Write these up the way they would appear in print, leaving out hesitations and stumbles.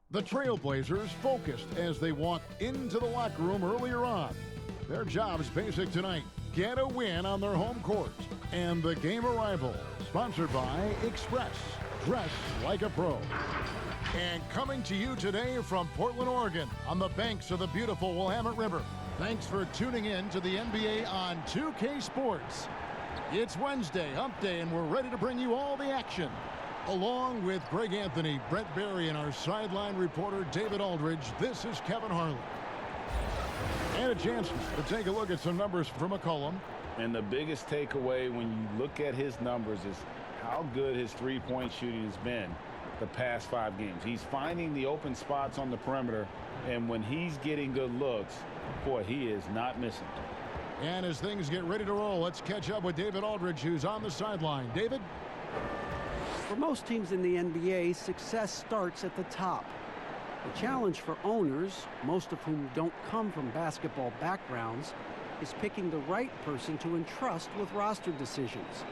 The Trailblazers focused as they walked into the locker room earlier on. Their job's basic tonight: get a win on their home court. And the game arrival, sponsored by Express. Dress like a pro. And coming to you today from Portland, Oregon, on the banks of the beautiful Willamette River. Thanks for tuning in to the NBA on 2K Sports. It's Wednesday, hump day, and we're ready to bring you all the action. Along with Greg Anthony, Brett Barry, and our sideline reporter, David Aldridge, this is Kevin Harlan. And a chance to take a look at some numbers from McCollum. And the biggest takeaway when you look at his numbers is how good his three-point shooting has been the past 5 games. He's finding the open spots on the perimeter, and when he's getting good looks, boy, he is not missing. And as things get ready to roll, let's catch up with David Aldridge, who's on the sideline. David? For most teams in the NBA, success starts at the top. The challenge for owners, most of whom don't come from basketball backgrounds, is picking the right person to entrust with roster decisions.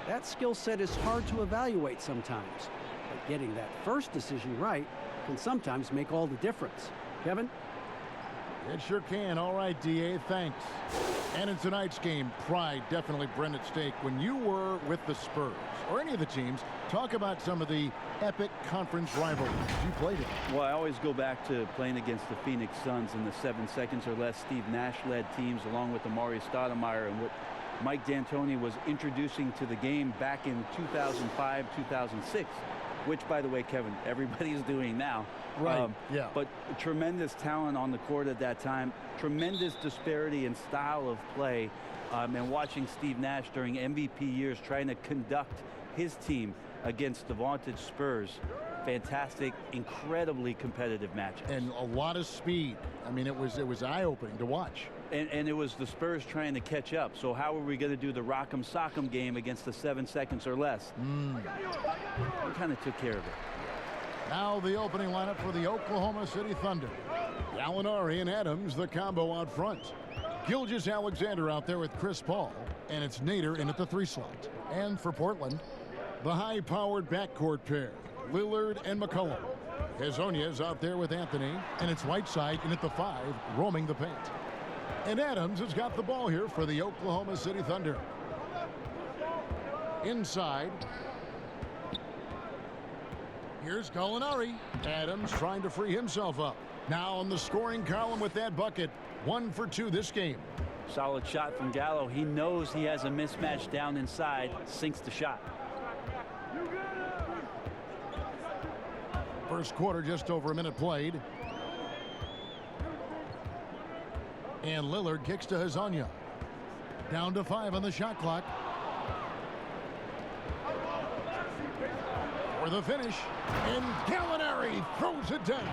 That skill set is hard to evaluate sometimes, but getting that first decision right can sometimes make all the difference. Kevin? It sure can. All right, D.A., thanks. And in tonight's game, pride definitely burned at stake. When you were with the Spurs, or any of the teams, talk about some of the epic conference rivalries you played in. Well, I always go back to playing against the Phoenix Suns in the 7 seconds or less Steve Nash-led teams, along with Amari Stoudemire, and what Mike D'Antoni was introducing to the game back in 2005, 2006, which, by the way, Kevin, everybody's doing now. Right, yeah. But tremendous talent on the court at that time, tremendous disparity in style of play, and watching Steve Nash during MVP years trying to conduct his team against the vaunted Spurs. Fantastic, incredibly competitive matches. And a lot of speed. I mean, it was eye-opening to watch. And it was the Spurs trying to catch up. So how are we going to do the Rock'em Sock'em game against the 7 seconds or less? We kind of took care of it. Now the opening lineup for the Oklahoma City Thunder. Gallinari and Adams, the combo out front. Gilgeous-Alexander out there with Chris Paul. And it's Nader in at the 3 slot. And for Portland, the high-powered backcourt pair, Lillard and McCollum. Hezonja's out there with Anthony, and it's Whiteside in at the 5, roaming the paint. And Adams has got the ball here for the Oklahoma City Thunder. Inside. Here's Gallinari. Adams trying to free himself up. Now on the scoring column with that bucket. 1 for 2 this game. Solid shot from Gallo. He knows he has a mismatch down inside, sinks the shot. First quarter, just over a minute played. And Lillard kicks to Hezonja. Down to 5 on the shot clock. For the finish. And Gallinari throws it down.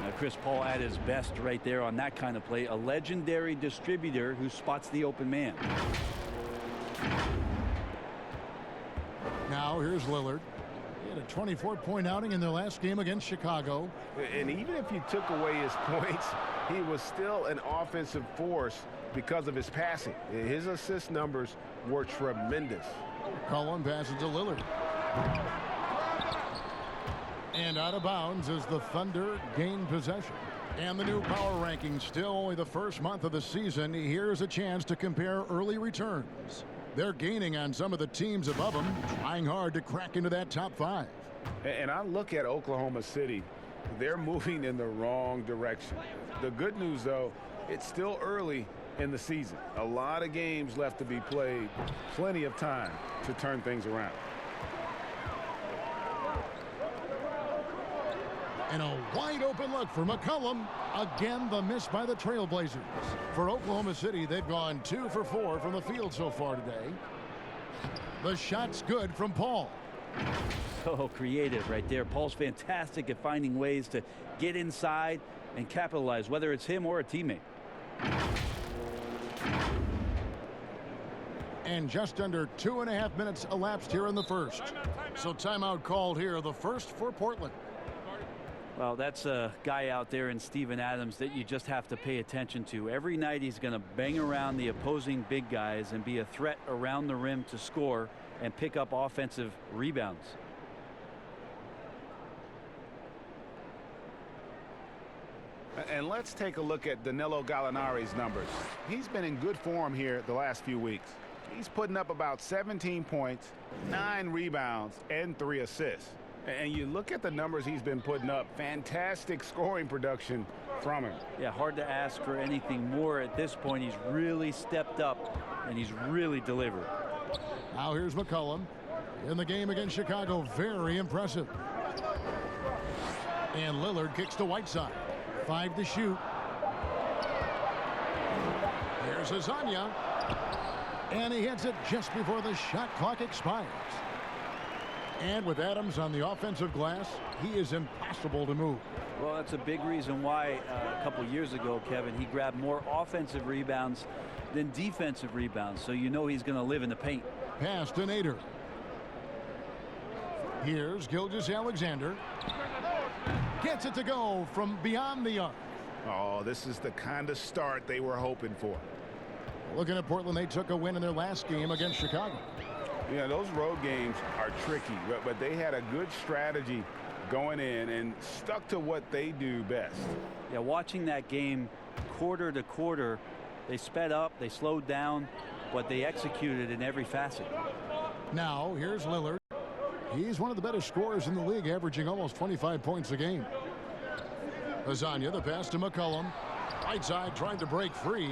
Now Chris Paul at his best right there on that kind of play. A legendary distributor who spots the open man. Now here's Lillard. He had a 24-point outing in their last game against Chicago. And even if you took away his points, he was still an offensive force because of his passing. His assist numbers were tremendous. Cullen passes to Lillard. And out of bounds as the Thunder gain possession. And the new power rankings, still only the first month of the season. Here's a chance to compare early returns. They're gaining on some of the teams above them, trying hard to crack into that top 5. And I look at Oklahoma City. They're moving in the wrong direction. The good news, though, it's still early in the season. A lot of games left to be played. Plenty of time to turn things around. And a wide open look for McCollum. Again, the miss by the Trailblazers. For Oklahoma City, they've gone 2 for 4 from the field so far today. The shot's good from Paul. So creative right there. Paul's fantastic at finding ways to get inside and capitalize, whether it's him or a teammate. And just under 2.5 minutes elapsed here in the first. So timeout called here, the first for Portland. Well, that's a guy out there in Steven Adams that you just have to pay attention to. Every night he's going to bang around the opposing big guys and be a threat around the rim to score and pick up offensive rebounds. And let's take a look at Danilo Gallinari's numbers. He's been in good form here the last few weeks. He's putting up about 17 points, 9 rebounds, and 3 assists. And you look at the numbers he's been putting up, fantastic scoring production from him. Yeah, hard to ask for anything more at this point. He's really stepped up, and he's really delivered. Now here's McCollum in the game against Chicago. Very impressive. And Lillard kicks to Whiteside. 5 to shoot. Here's Azania. And he hits it just before the shot clock expires. And with Adams on the offensive glass, he is impossible to move. Well, that's a big reason why a couple years ago, Kevin, he grabbed more offensive rebounds than defensive rebounds. So you know he's going to live in the paint. Pass to Nader. Here's Gilgeous-Alexander. Gets it to go from beyond the arc. Oh, this is the kind of start they were hoping for. Looking at Portland, they took a win in their last game against Chicago. Yeah, those road games are tricky, but they had a good strategy going in and stuck to what they do best. Yeah, watching that game quarter to quarter, they sped up, they slowed down, but they executed in every facet. Now, here's Lillard. He's one of the better scorers in the league, averaging almost 25 points a game. Azania, the pass to McCollum. Right side trying to break free.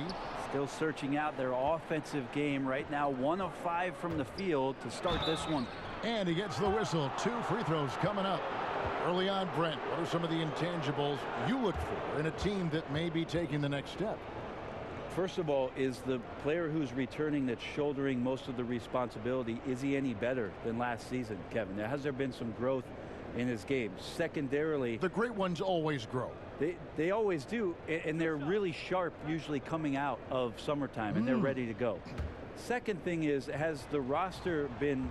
Still searching out their offensive game right now. 1 of 5 from the field to start this one. And he gets the whistle. 2 free throws coming up. Early on, Brent, what are some of the intangibles you look for in a team that may be taking the next step? First of all, is the player who's returning that's shouldering most of the responsibility, is he any better than last season, Kevin? Has there been some growth in his game? Secondarily, the great ones always grow. They always do, and they're really sharp usually coming out of summertime, and they're ready to go. Second thing is, has the roster been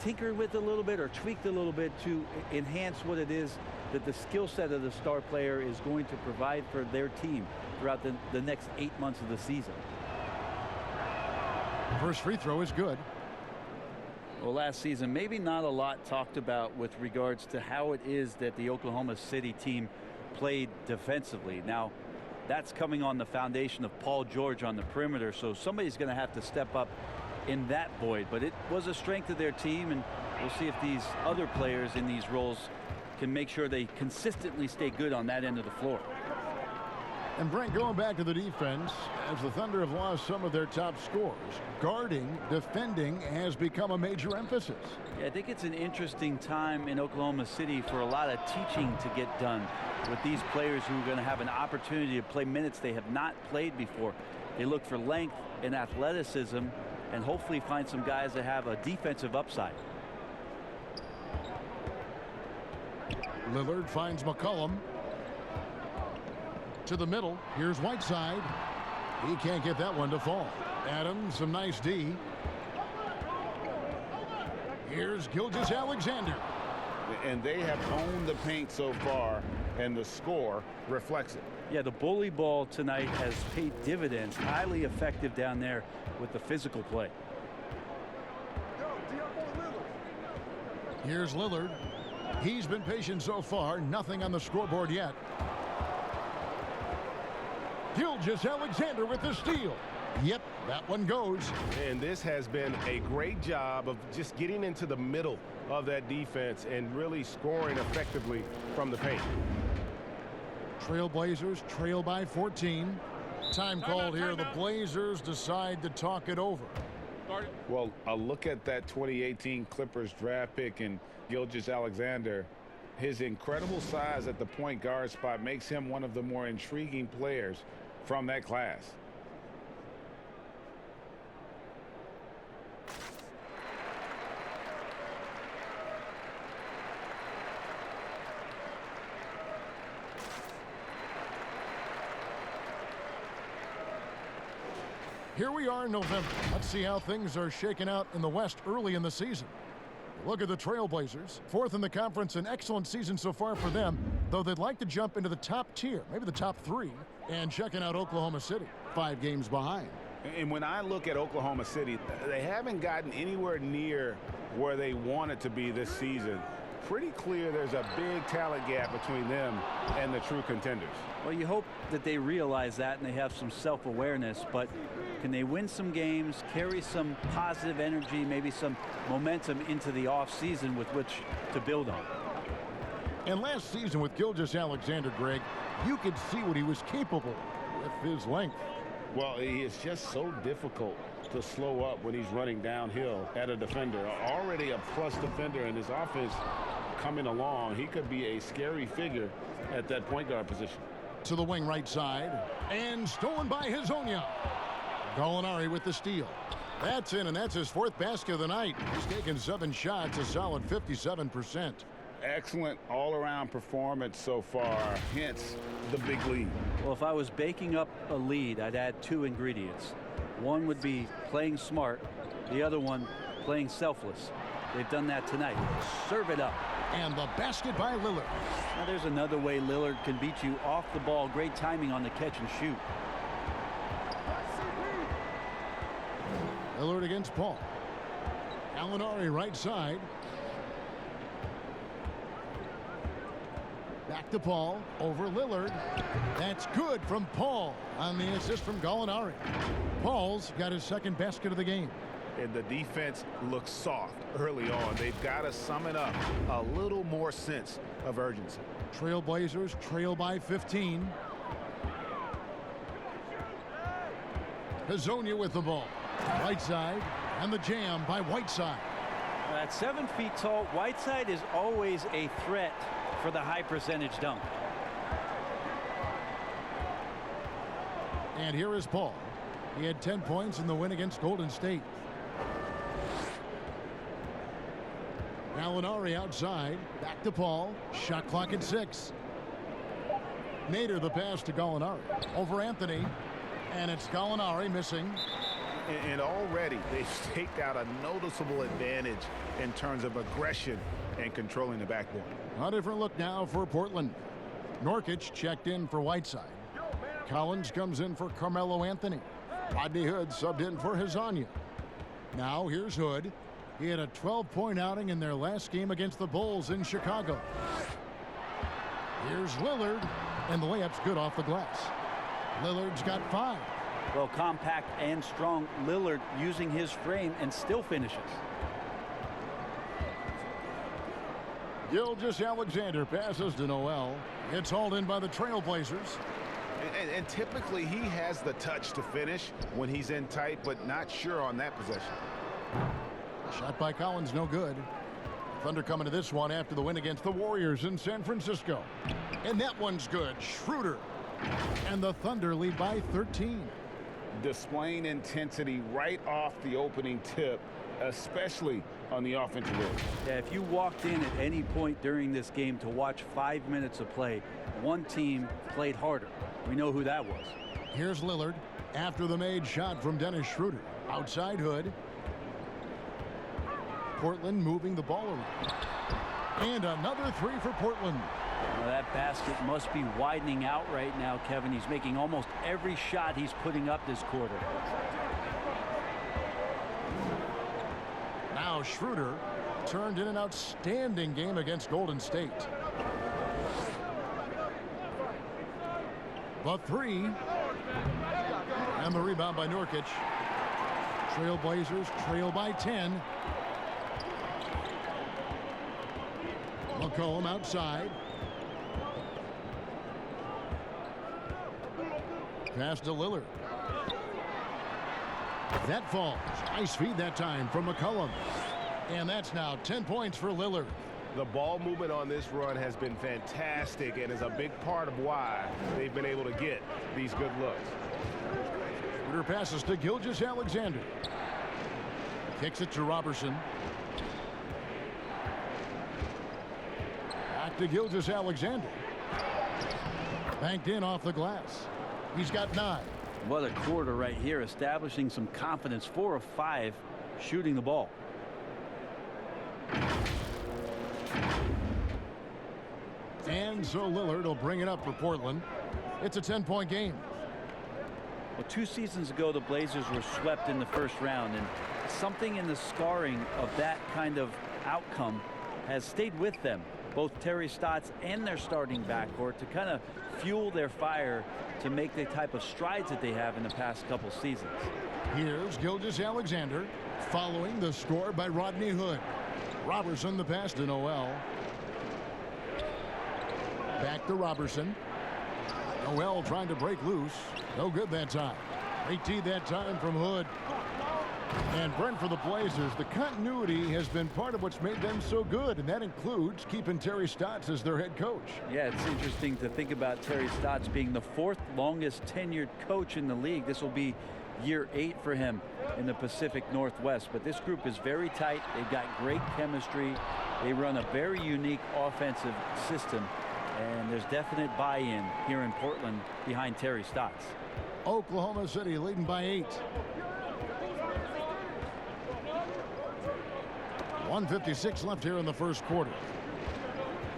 tinkered with a little bit or tweaked a little bit to enhance what it is that the skill set of the star player is going to provide for their team throughout the next 8 months of the season? First free throw is good. Well, last season, maybe not a lot talked about with regards to how it is that the Oklahoma City team played defensively. Now, that's coming on the foundation of Paul George on the perimeter, so somebody's going to have to step up in that void. But it was a strength of their team, and we'll see if these other players in these roles can make sure they consistently stay good on that end of the floor. And Brent, going back to the defense, as the Thunder have lost some of their top scorers, guarding, defending has become a major emphasis. Yeah, I think it's an interesting time in Oklahoma City for a lot of teaching to get done with these players who are going to have an opportunity to play minutes they have not played before. They look for length and athleticism and hopefully find some guys that have a defensive upside. Lillard finds McCollum. To the middle. Here's Whiteside. He can't get that one to fall. Adams, some nice D. Here's Gilgeous-Alexander. And they have owned the paint so far, and the score reflects it. Yeah, the bully ball tonight has paid dividends. Highly effective down there with the physical play. Here's Lillard. He's been patient so far. Nothing on the scoreboard yet. Gilgeous-Alexander with the steal. Yep, that one goes. And this has been a great job of just getting into the middle of that defense and really scoring effectively from the paint. Trailblazers trail by 14. Time called here. The Blazers decide to talk it over. Well, a look at that 2018 Clippers draft pick and Gilgeous-Alexander. His incredible size at the point guard spot makes him one of the more intriguing players from that class. Here we are in November. Let's see how things are shaking out in the West early in the season. Look at the Trailblazers, 4th in the conference, an excellent season so far for them, though they'd like to jump into the top tier, maybe the top 3, and checking out Oklahoma City, 5 games behind. And when I look at Oklahoma City, they haven't gotten anywhere near where they wanted to be this season. pretty clear there's a big talent gap between them and the true contenders. Well, you hope that they realize that and they have some self-awareness, but can they win some games, carry some positive energy, maybe some momentum into the offseason with which to build on? And last season with Gilgeous-Alexander, Greg, you could see what he was capable with his length. Well, he is just so difficult to slow up when he's running downhill at a defender. Already a plus defender in his offense coming along. He could be a scary figure at that point guard position. To the wing right side, and stolen by Hezonja. Gallinari with the steal. That's in, and that's his 4th basket of the night. He's taken 7 shots, a solid 57%. Excellent all-around performance so far, hence the big lead. Well, if I was baking up a lead, I'd add 2 ingredients. One would be playing smart, the other one playing selfless. They've done that tonight. Serve it up. And the basket by Lillard. Now there's another way Lillard can beat you off the ball. Great timing on the catch and shoot. Lillard against Paul. Gallinari right side. Back to Paul, over Lillard. That's good from Paul on the assist from Gallinari. Paul's got his 2nd basket of the game. And the defense looks soft early on. They've got to summon up a little more sense of urgency. Trailblazers trail by 15. Hezonja with the ball. Right side, and the jam by Whiteside. At 7 feet tall, Whiteside is always a threat for the high percentage dunk. And here is Paul. He had 10 points in the win against Golden State. Gallinari outside. Back to Paul. Shot clock at 6. Nader the pass to Gallinari. Over Anthony. And it's Gallinari missing. And already they've staked out a noticeable advantage in terms of aggression and controlling the backboard. A different look now for Portland. Nurkic checked in for Whiteside. Collins comes in for Carmelo Anthony. Rodney Hood subbed in for Hezonja. Now here's Hood. He had a 12-point outing in their last game against the Bulls in Chicago. Here's Lillard, and the layup's good off the glass. Lillard's got 5. Well, compact and strong. Lillard using his frame and still finishes. Gilgeous-Alexander passes to Noel. It's hauled in by the Trailblazers. And typically he has the touch to finish when he's in tight, but not sure on that possession. Shot by Collins, no good. Thunder coming to this one after the win against the Warriors in San Francisco. And that one's good. Schroeder. And the Thunder lead by 13. Displaying intensity right off the opening tip, especially on the offensive end. Yeah, if you walked in at any point during this game to watch 5 minutes of play, one team played harder. We know who that was. Here's Lillard after the made shot from Dennis Schroeder. Outside Hood. Portland moving the ball around. And another 3 for Portland. Well, that basket must be widening out right now, Kevin. He's making almost every shot he's putting up this quarter. Now Schroeder turned in an outstanding game against Golden State. The 3. And the rebound by Nurkic. Trailblazers trail by 10. McCollum outside. Pass to Lillard. That falls. Nice feed that time from McCollum. And that's now 10 points for Lillard. The ball movement on this run has been fantastic and is a big part of why they've been able to get these good looks. Schroeder passes to Gilgeous-Alexander. Kicks it to Robertson. Back to Gilgeous-Alexander. Banked in off the glass. He's got 9. What a quarter right here, establishing some confidence. 4 of 5 shooting the ball. And so Lillard will bring it up for Portland. It's a 10-point game. Well, 2 seasons ago, the Blazers were swept in the first round, and something in the scarring of that kind of outcome has stayed with them, both Terry Stotts and their starting backcourt, to kind of fuel their fire to make the type of strides that they have in the past couple seasons. Here's Gilgeous-Alexander following the score by Rodney Hood. Robertson the pass to Noel. Back to Robertson. Noel trying to break loose. No good that time. Great tee that time from Hood. And Brent, for the Blazers, the continuity has been part of what's made them so good, and that includes keeping Terry Stotts as their head coach. Yeah, it's interesting to think about Terry Stotts being the 4th longest tenured coach in the league. This will be year 8 for him in the Pacific Northwest. But this group is very tight. They've got great chemistry. They run a very unique offensive system, and there's definite buy-in here in Portland behind Terry Stotts. Oklahoma City leading by 8. 1:56 left here in the first quarter.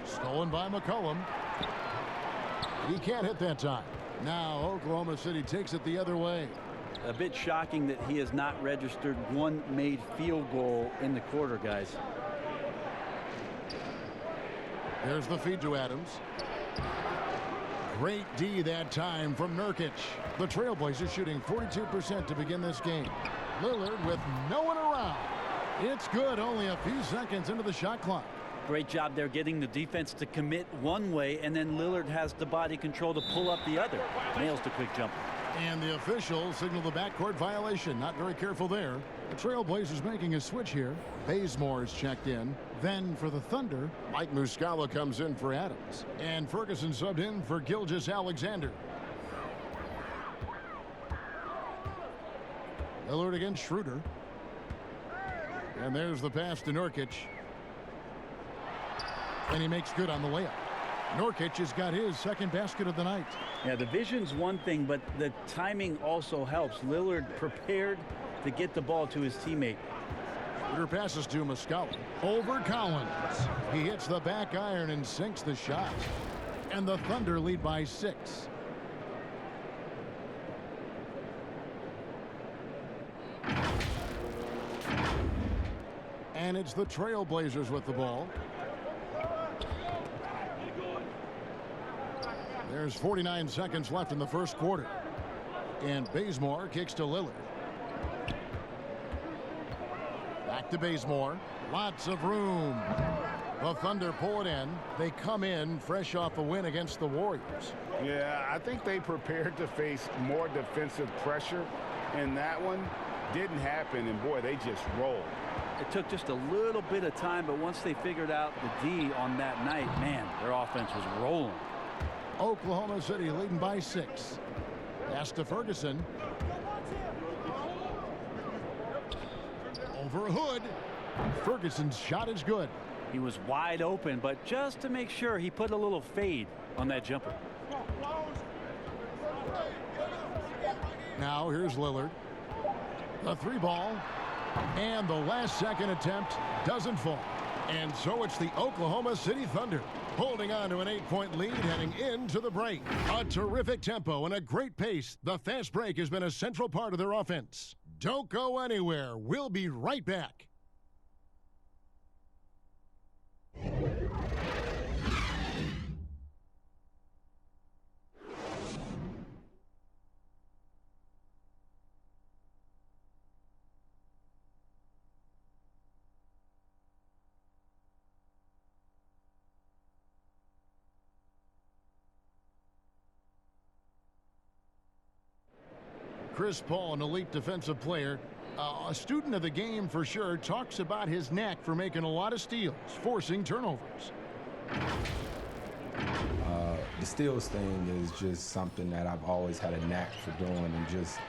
Stolen by McCollum. He can't hit that time. Now Oklahoma City takes it the other way. A bit shocking that he has not registered one made field goal in the quarter, guys. There's the feed to Adams. Great D that time from Nurkic. The Trailblazers shooting 42% to begin this game. Lillard with no one around. It's good, only a few seconds into the shot clock. Great job there getting the defense to commit one way, and then Lillard has the body control to pull up the other. Nails the quick jumper. And the officials signal the backcourt violation. Not very careful there. The Trailblazers making a switch here. Bazemore is checked in. Then for the Thunder, Mike Muscala comes in for Adams. And Ferguson subbed in for Gilgeous-Alexander. Lillard against Schroeder. And there's the pass to Nurkic. And he makes good on the layup. Nurkic has got his second basket of the night. Yeah, the vision's one thing, but the timing also helps. Lillard prepared to get the ball to his teammate. Schroeder passes to Muscala. Over Collins. He hits the back iron and sinks the shot. And the Thunder lead by 6. And it's the Trailblazers with the ball. There's 49 seconds left in the first quarter. And Bazemore kicks to Lillard. Back to Bazemore. Lots of room. The Thunder pull it in. They come in fresh off a win against the Warriors. Yeah, I think they prepared to face more defensive pressure, and that one didn't happen, and boy, they just rolled. It took just a little bit of time, but once they figured out the D on that night, man, their offense was rolling. Oklahoma City leading by 6. Pass to Ferguson. Over Hood. Ferguson's shot is good. He was wide open, but just to make sure, he put a little fade on that jumper. Now here's Lillard. The 3 ball. And the last second attempt doesn't fall. And so it's the Oklahoma City Thunder holding on to an 8-point lead heading into the break. A terrific tempo and a great pace. The fast break has been a central part of their offense. Don't go anywhere. We'll be right back. Chris Paul, an elite defensive player, a student of the game for sure, talks about his knack for making a lot of steals, forcing turnovers. The steals thing is just something that I've always had a knack for doing, and just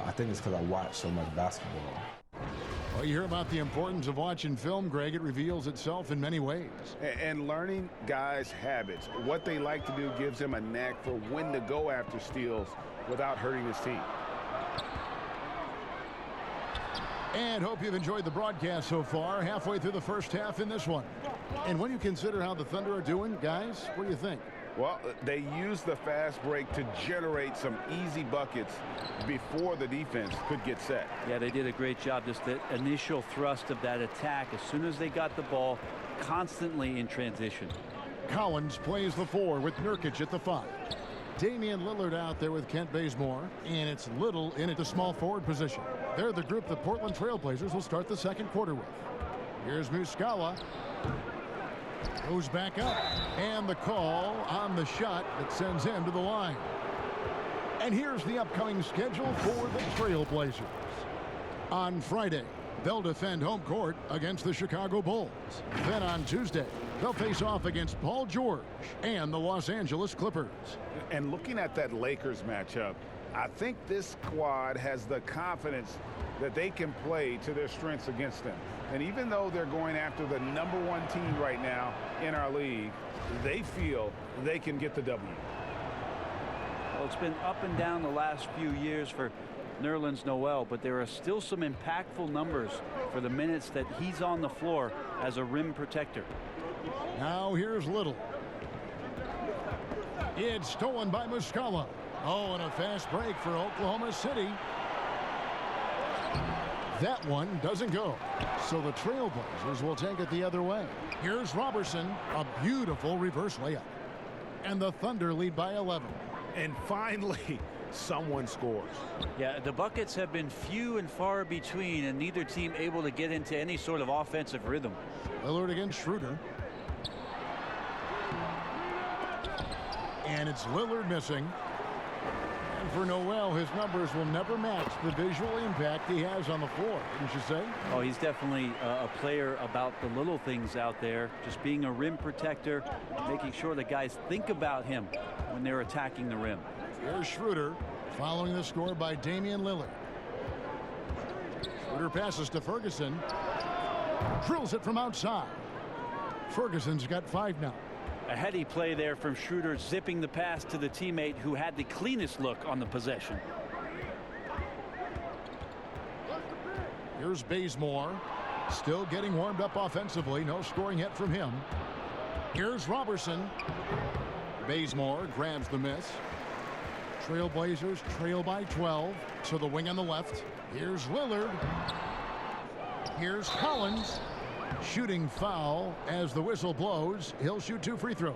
I think it's because I watch so much basketball. Well, you hear about the importance of watching film, Greg. It reveals itself in many ways. And learning guys' habits, what they like to do, gives them a knack for when to go after steals without hurting his team. And hope you've enjoyed the broadcast so far. Halfway through the first half in this one. And when you consider how the Thunder are doing, guys, what do you think? Well, they use the fast break to generate some easy buckets before the defense could get set. Yeah, they did a great job. Just the initial thrust of that attack, as soon as they got the ball, constantly in transition. Collins plays the 4 with Nurkic at the 5. Damian Lillard out there with Kent Bazemore, and it's Little in at the small forward position. They're the group the Portland Trailblazers will start the second quarter with. Here's Muscala. Goes back up, and the call on the shot that sends him to the line. And here's the upcoming schedule for the Trailblazers. On Friday, they'll defend home court against the Chicago Bulls. Then on Tuesday, they'll face off against Paul George and the Los Angeles Clippers. And looking at that Lakers matchup, I think this squad has the confidence that they can play to their strengths against them. And even though they're going after the #1 team right now in our league, they feel they can get the W. Well, it's been up and down the last few years for Nerlens Noel, but there are still some impactful numbers for the minutes that he's on the floor as a rim protector. Now here's Little. It's stolen by Muscala. Oh, and a fast break for Oklahoma City. That one doesn't go. So the Trailblazers will take it the other way. Here's Robertson, a beautiful reverse layup. And the Thunder lead by 11. And finally, someone scores. Yeah, the buckets have been few and far between, and neither team able to get into any sort of offensive rhythm. Lillard against Schroeder. And it's Lillard missing. And for Noel, his numbers will never match the visual impact he has on the floor, wouldn't you say? Oh, he's definitely a player about the little things out there, just being a rim protector, making sure that guys think about him when they're attacking the rim. Here's Schroeder, following the score by Damian Lillard. Schroeder passes to Ferguson. Drills it from outside. Ferguson's got 5 now. A heady play there from Schroeder, zipping the pass to the teammate who had the cleanest look on the possession. Here's Bazemore, still getting warmed up offensively. No scoring yet from him. Here's Robertson. Bazemore grabs the miss. Trailblazers trail by 12 to the wing on the left. Here's Lillard. Here's Collins. Shooting foul as the whistle blows. He'll shoot 2 free throws.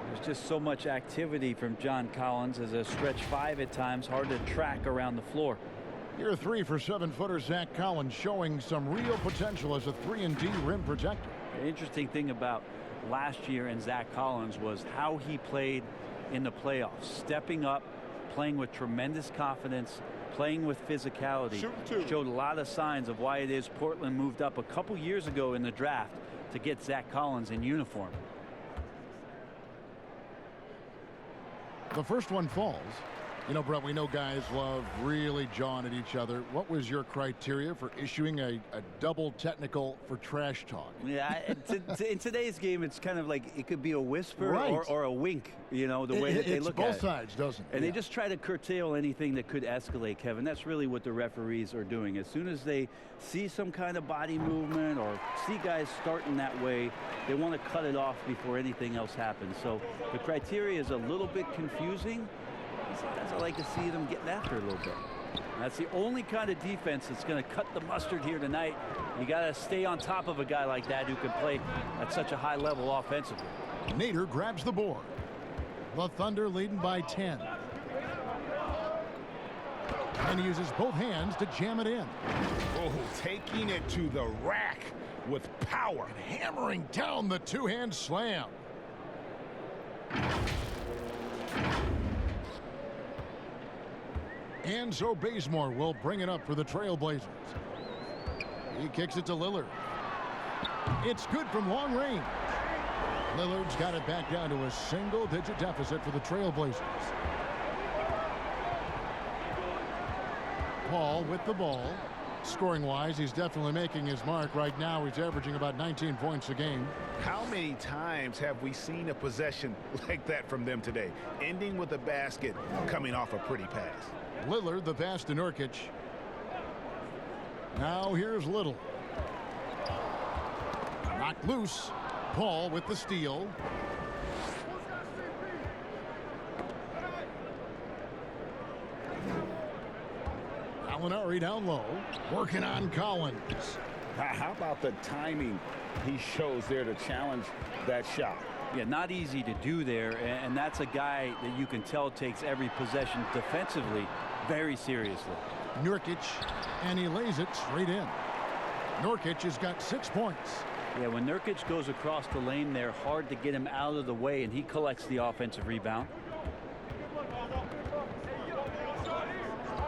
There's just so much activity from John Collins as a stretch 5 at times, hard to track around the floor. Your 3 for 7-footer Zach Collins showing some real potential as a 3-and-D rim protector. The interesting thing about last year and Zach Collins was how he played in the playoffs, stepping up, playing with tremendous confidence, playing with physicality. Showed a lot of signs of why it is Portland moved up a couple years ago in the draft to get Zach Collins in uniform. The first one falls. You know, Brett, we know guys love really jawing at each other. What was your criteria for issuing a double technical for trash talk? Yeah, in today's game, it's kind of like it could be a whisper right. or a wink, you know, the way that they look at it. It's both sides, doesn't it? And they just try to curtail anything that could escalate, Kevin. That's really what the referees are doing. As soon as they see some kind of body movement or see guys starting that way, they want to cut it off before anything else happens. So the criteria is a little bit confusing. Sometimes I like to see them getting after a little bit. And that's the only kind of defense that's going to cut the mustard here tonight. You got to stay on top of a guy like that who can play at such a high level offensively. Nader grabs the board. The Thunder leading by 10. And he uses both hands to jam it in. Oh, taking it to the rack with power. And hammering down the 2-hand slam. And so Bazemore will bring it up for the Trailblazers. He kicks it to Lillard. It's good from long range. Lillard's got it back down to a single-digit deficit for the Trailblazers. Paul with the ball. Scoring-wise, he's definitely making his mark. Right now, he's averaging about 19 points a game. How many times have we seen a possession like that from them today? Ending with a basket, coming off a pretty pass. Lillard, the pass to Nurkic. Now here's Little. Knocked loose. Paul with the steal. Gallinari down low. Working on Collins. How about the timing he shows there to challenge that shot. Yeah, not easy to do there, and that's a guy that you can tell takes every possession defensively very seriously. Nurkic, and he lays it straight in. Nurkic has got 6 points. Yeah, when Nurkic goes across the lane there, hard to get him out of the way, and he collects the offensive rebound.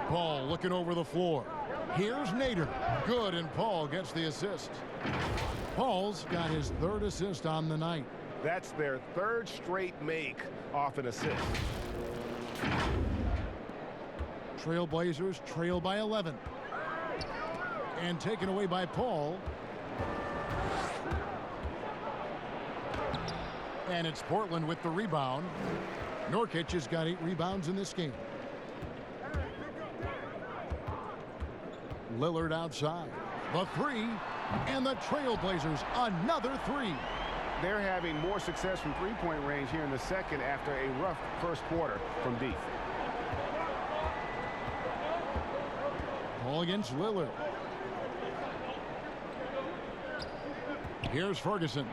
Paul looking over the floor. Here's Nader. Good, and Paul gets the assist. Paul's got his 3rd assist on the night. That's their 3rd straight make off an assist. Trailblazers trail by 11. And taken away by Paul. And it's Portland with the rebound. Nurkic has got 8 rebounds in this game. Lillard outside. The 3. And the Trailblazers another 3. They're having more success from three-point range here in the second after a rough first quarter from deep. Paul against Lillard. Here's Ferguson.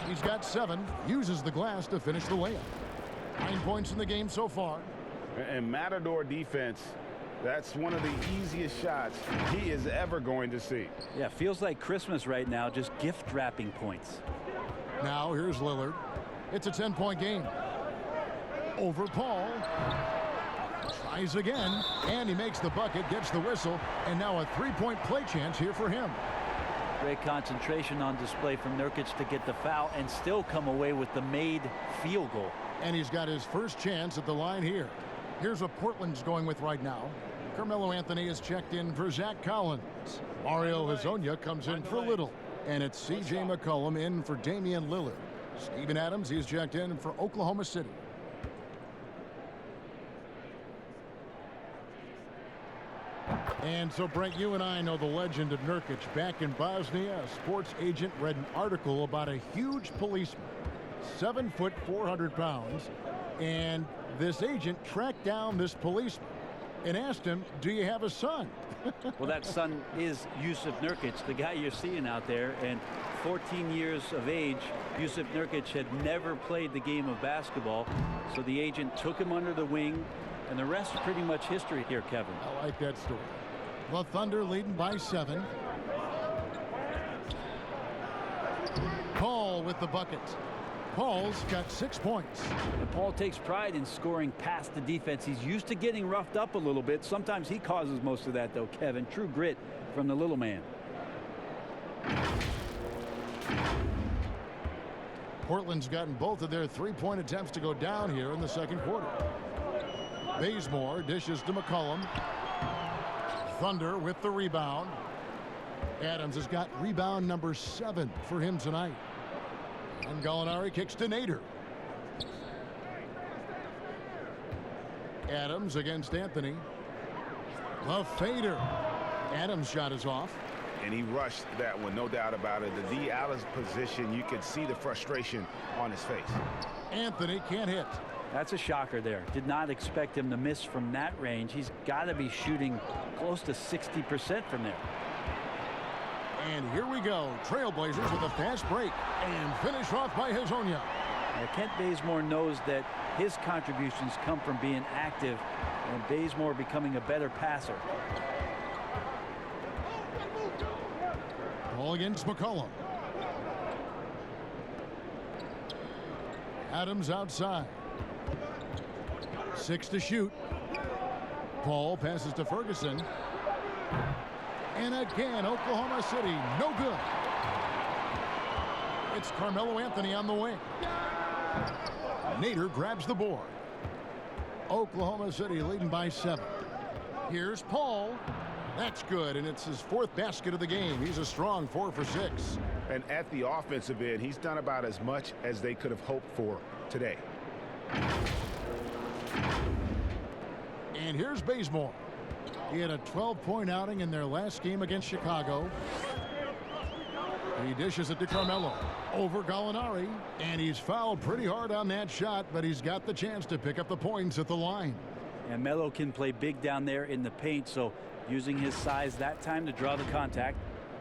He's got 7. Uses the glass to finish the layup. 9 points in the game so far. And Matador defense, that's one of the easiest shots he is ever going to see. Yeah, feels like Christmas right now, just gift wrapping points. Now here's Lillard. It's a 10-point game. Over Paul. Tries again, and he makes the bucket, gets the whistle, and now a 3-point play chance here for him. Great concentration on display from Nurkic to get the foul and still come away with the made field goal. And he's got his first chance at the line here. Here's what Portland's going with right now. Carmelo Anthony is checked in for Zach Collins. Mario Hezonja comes in for Little. And it's C.J. McCollum in for Damian Lillard. Steven Adams, he's checked in for Oklahoma City. And so, Brent, you and I know the legend of Nurkic. Back in Bosnia, a sports agent read an article about a huge policeman, 7 foot, 400 pounds. And this agent tracked down this policeman and asked him, do you have a son? Well, that son is Jusuf Nurkic, the guy you're seeing out there. And 14 years of age, Jusuf Nurkic had never played the game of basketball. So the agent took him under the wing, and the rest is pretty much history here, Kevin. I like that story. The Thunder leading by 7. Paul with the bucket. Paul's got 6 points. And Paul takes pride in scoring past the defense. He's used to getting roughed up a little bit. Sometimes he causes most of that, though, Kevin. True grit from the little man. Portland's gotten both of their 3-point attempts to go down here in the second quarter. Bazemore dishes to McCollum. Thunder with the rebound. Adams has got rebound number 7 for him tonight. And Gallinari kicks to Nader. Adams against Anthony. The fader. Adams' shot is off. And he rushed that one, no doubt about it. The D out of position, you could see the frustration on his face. Anthony can't hit. That's a shocker there. Did not expect him to miss from that range. He's got to be shooting close to 60% from there. And here we go. Trailblazers with a fast break. And finish off by Hezonja. Now, Kent Bazemore knows that his contributions come from being active and Bazemore becoming a better passer. Ball against McCollum. Adams outside. 6 to shoot. Paul passes to Ferguson. And again, Oklahoma City, no good. It's Carmelo Anthony on the wing. Nader grabs the board. Oklahoma City leading by 7. Here's Paul. That's good, and it's his 4th basket of the game. He's a strong 4 for 6. And at the offensive end, he's done about as much as they could have hoped for today. And here's Bazemore. He had a 12-point outing in their last game against Chicago. He dishes it to Carmelo. Over Gallinari. And he's fouled pretty hard on that shot, but he's got the chance to pick up the points at the line. And Melo can play big down there in the paint, so using his size that time to draw the contact.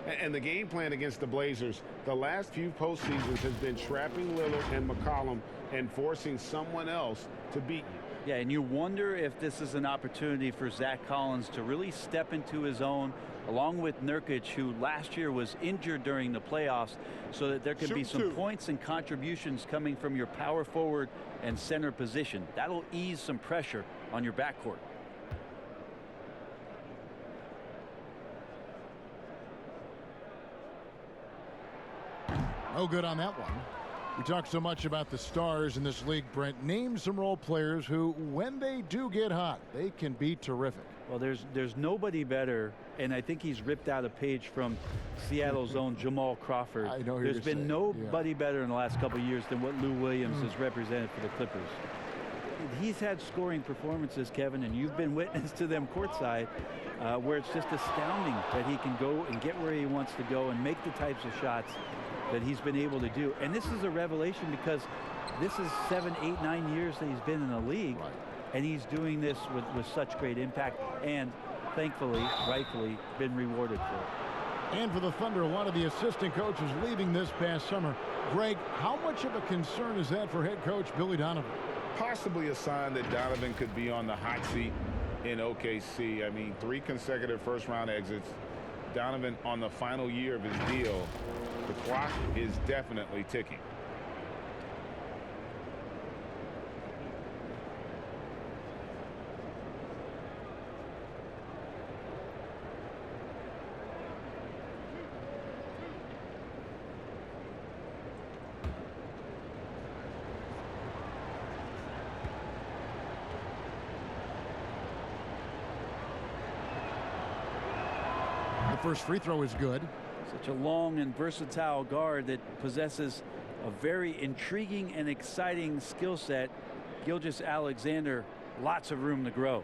And the game plan against the Blazers, the last few postseasons has been trapping Lillard and McCollum and forcing someone else to beat you. Yeah, and you wonder if this is an opportunity for Zach Collins to really step into his own, along with Nurkic, who last year was injured during the playoffs, so that there can be some points and contributions coming from your power forward and center position. That'll ease some pressure on your backcourt. No good on that one. We talk so much about the stars in this league, Brent. Name some role players who, when they do get hot, they can be terrific. Well, there's nobody better, and I think he's ripped out a page from Seattle's own Jamal Crawford. I know there's been nobody better in the last couple of years than what Lou Williams has represented for the Clippers. He's had scoring performances, Kevin, and you've been witness to them courtside, where it's just astounding that he can go and get where he wants to go and make the types of shots that he's been able to do. And this is a revelation because this is 7, 8, 9 years that he's been in the league, and he's doing this with such great impact and thankfully, rightfully, been rewarded for it. And for the Thunder, a lot of the assistant coaches leaving this past summer. Greg, how much of a concern is that for head coach Billy Donovan? Possibly a sign that Donovan could be on the hot seat in OKC. I mean, 3 consecutive first-round exits. Donovan on the final year of his deal. The clock is definitely ticking. The first free throw is good. Such a long and versatile guard that possesses a very intriguing and exciting skill set. Gilgeous-Alexander, lots of room to grow.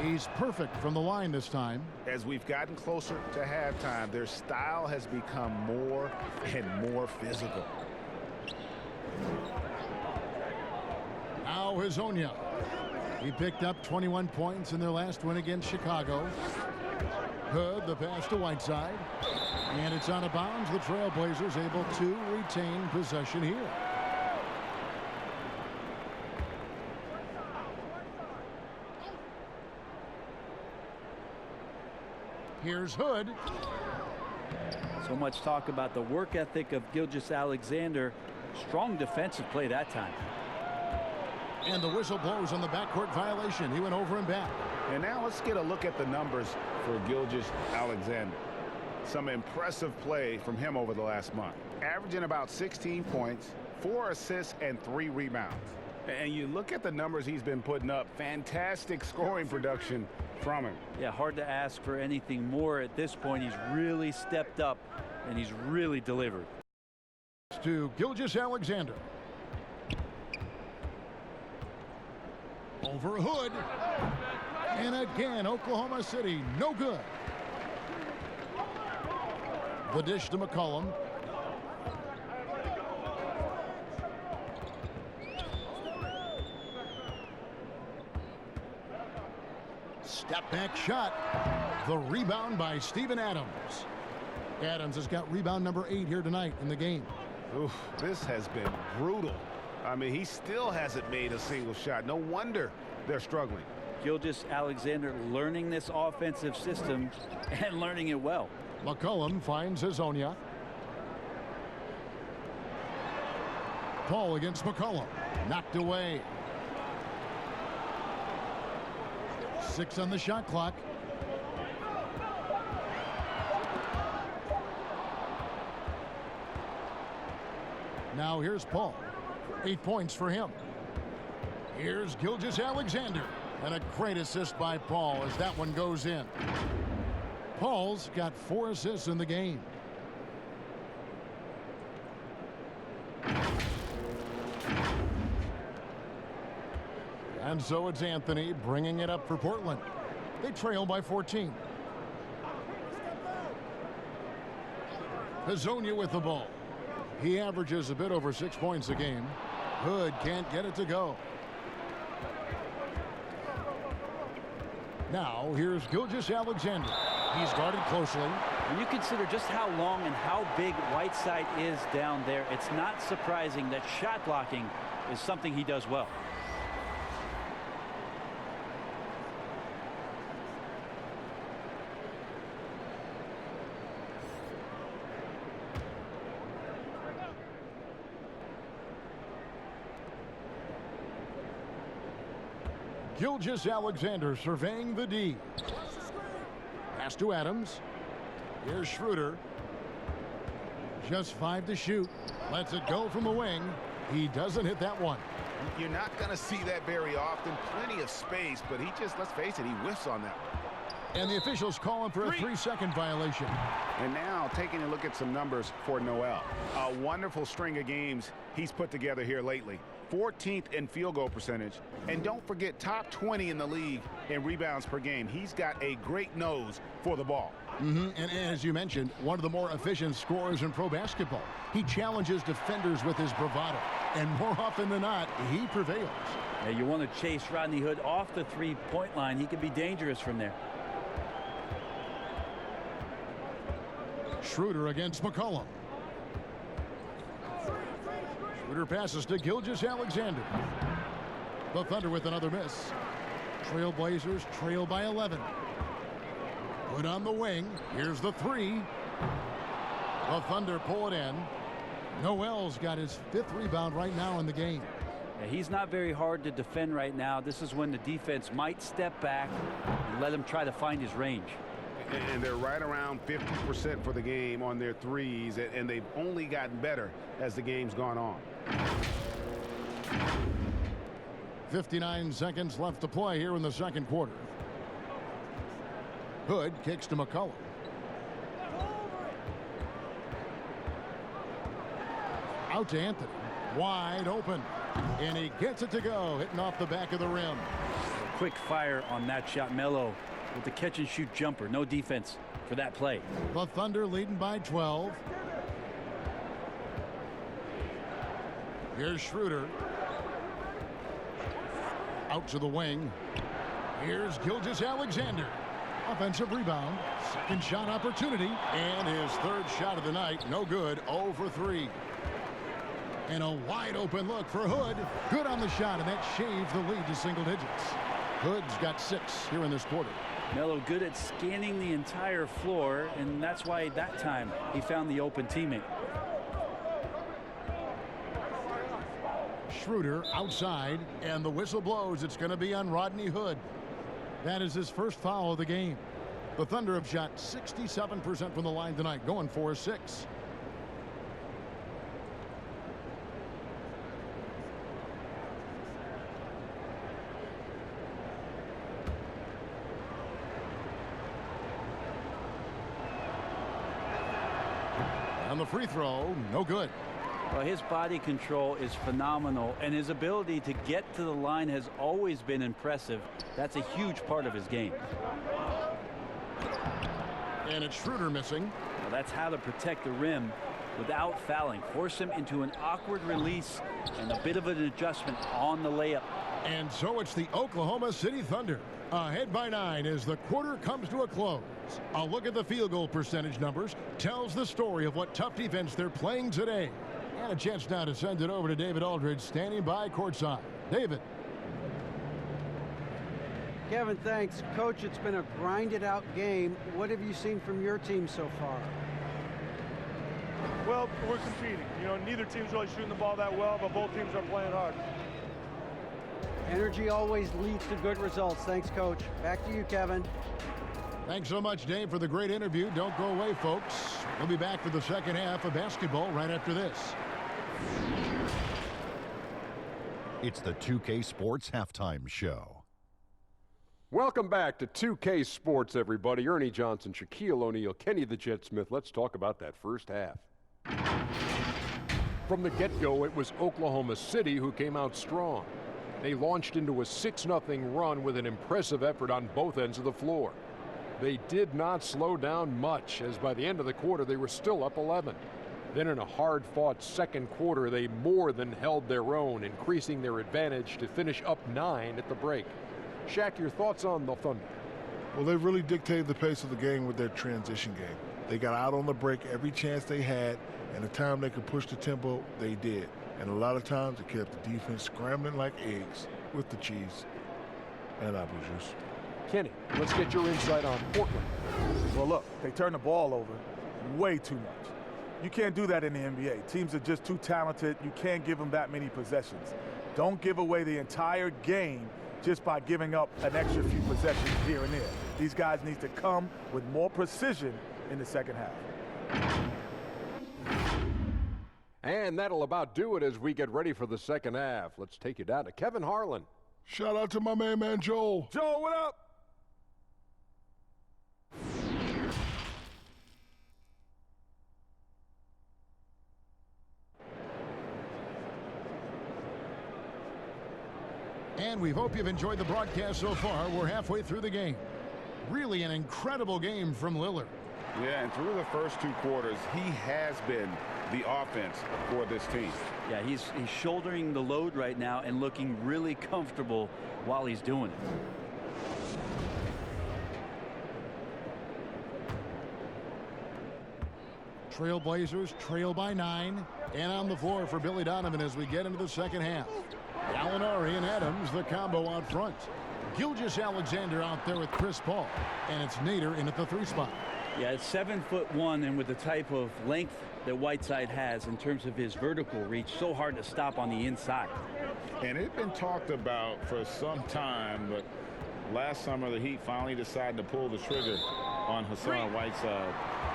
He's perfect from the line this time. As we've gotten closer to halftime, their style has become more and more physical. Now Hazonia. He picked up 21 points in their last win against Chicago. Hood, the pass to Whiteside. And it's out of bounds. The Trailblazers able to retain possession here. Here's Hood. So much talk about the work ethic of Gilgeous-Alexander. Strong defensive play that time. And the whistle blows on the backcourt violation. He went over and back. And now let's get a look at the numbers for Gilgeous-Alexander. Some impressive play from him over the last month. Averaging about 16 points, 4 assists, and 3 rebounds. And you look at the numbers he's been putting up. Fantastic scoring production from him. Yeah, hard to ask for anything more at this point. He's really stepped up, and he's really delivered. To Gilgeous-Alexander. Over Hood. And again, Oklahoma City, no good. The dish to McCollum. Step back shot. The rebound by Steven Adams. Adams has got rebound number 8 here tonight in the game. Oof, this has been brutal. I mean, he still hasn't made a single shot. No wonder they're struggling. Gilgeous-Alexander learning this offensive system and learning it well. McCollum finds Hazonia. Paul against McCollum. Knocked away. 6 on the shot clock. Now here's Paul. 8 points for him. Here's Gilgeous-Alexander. And a great assist by Paul as that one goes in. Paul's got 4 assists in the game. And so it's Anthony bringing it up for Portland. They trail by 14. Hazonia with the ball. He averages a bit over 6 points a game. Hood can't get it to go. Now here's Gilgeous-Alexander. He's guarded closely. When you consider just how long and how big Whiteside is down there, it's not surprising that shot blocking is something he does well. Gilgeous-Alexander surveying the D. Pass to Adams. Here's Schroeder. Just 5 to shoot. Lets it go from the wing. He doesn't hit that one. You're not going to see that very often. Plenty of space, but he just, let's face it, he whiffs on that one. And the officials call him for a 3-second violation. And now taking a look at some numbers for Noel. A wonderful string of games he's put together here lately. 14th in field goal percentage. And don't forget, top 20 in the league in rebounds per game. He's got a great nose for the ball. And as you mentioned, one of the more efficient scorers in pro basketball. He challenges defenders with his bravado. And more often than not, he prevails. Yeah, you want to chase Rodney Hood off the three-point line. He can be dangerous from there. Schroeder against McCollum. Schroeder passes to Gilgeous-Alexander. The Thunder with another miss. Trailblazers trail by 11. Hood on the wing. Here's the 3. The Thunder pull it in. Noel's got his 5th rebound right now in the game. Yeah, he's not very hard to defend right now. This is when the defense might step back and let him try to find his range. And they're right around 50% for the game on their threes, and they've only gotten better as the game's gone on. 59 seconds left to play here in the second quarter. Hood kicks to McCollum. Out to Anthony. Wide open. And he gets it to go, hitting off the back of the rim. Quick fire on that shot. Melo with the catch and shoot jumper. No defense for that play. The Thunder leading by 12. Here's Schroeder. Out to the wing. Here's Gilgeous-Alexander. Offensive rebound. Second shot opportunity. And his 3rd shot of the night. No good. 0 for 3. And a wide open look for Hood. Good on the shot, and that shaves the lead to single digits. Hood's got 6 here in this quarter. Melo good at scanning the entire floor, and that's why that time he found the open teammate. Schroeder outside, and the whistle blows. It's going to be on Rodney Hood. That is his 1st foul of the game. The Thunder have shot 67% from the line tonight, going 4-6. On the free throw, no good. Well, his body control is phenomenal, and his ability to get to the line has always been impressive. That's a huge part of his game. And it's Schroeder missing. Well, that's how to protect the rim without fouling. Force him into an awkward release and a bit of an adjustment on the layup. And so it's the Oklahoma City Thunder ahead by 9 as the quarter comes to a close. A look at the field goal percentage numbers tells the story of what tough defense they're playing today. And a chance now to send it over to David Aldridge, standing by courtside. David. Kevin, thanks. Coach, it's been a grinded-out game. What have you seen from your team so far? Well, we're competing. You know, neither team's really shooting the ball that well, but both teams are playing hard. Energy always leads to good results. Thanks, Coach. Back to you, Kevin. Thanks so much, Dave, for the great interview. Don't go away, folks. We'll be back for the second half of basketball right after this. It's the 2K Sports Halftime Show. Welcome back to 2K Sports, everybody. Ernie Johnson, Shaquille O'Neal, Kenny the Jet Smith. Let's talk about that first half. From the get-go, it was Oklahoma City who came out strong. They launched into a 6-0 run with an impressive effort on both ends of the floor. They did not slow down much, as by the end of the quarter, they were still up 11. Then in a hard-fought second quarter, they more than held their own, increasing their advantage to finish up 9 at the break. Shaq, your thoughts on the Thunder? Well, they really dictated the pace of the game with their transition game. They got out on the break every chance they had, and the time they could push the tempo, they did. And a lot of times, it kept the defense scrambling like eggs with the cheese and apple juice. Kenny, let's get your insight on Portland. Well, look, they turn the ball over way too much. You can't do that in the NBA. Teams are just too talented. You can't give them that many possessions. Don't give away the entire game just by giving up an extra few possessions here and there. These guys need to come with more precision in the second half. And that'll about do it as we get ready for the second half. Let's take you down to Kevin Harlan. Shout out to my main man, Joel. Joel, what up? And we hope you've enjoyed the broadcast so far. We're halfway through the game. Really an incredible game from Lillard. Yeah, and through the first 2 quarters, he has been the offense for this team. Yeah, he's shouldering the load right now and looking really comfortable while he's doing it. Trailblazers trail by 9. And on the floor for Billy Donovan as we get into the second half. Gallinari and Adams, the combo out front. Gilgeous-Alexander out there with Chris Paul. And it's Nader in at the 3 spot. Yeah, it's 7'1", and with the type of length that Whiteside has in terms of his vertical reach, so hard to stop on the inside. And it's been talked about for some time, but last summer the Heat finally decided to pull the trigger on Hassan Whiteside.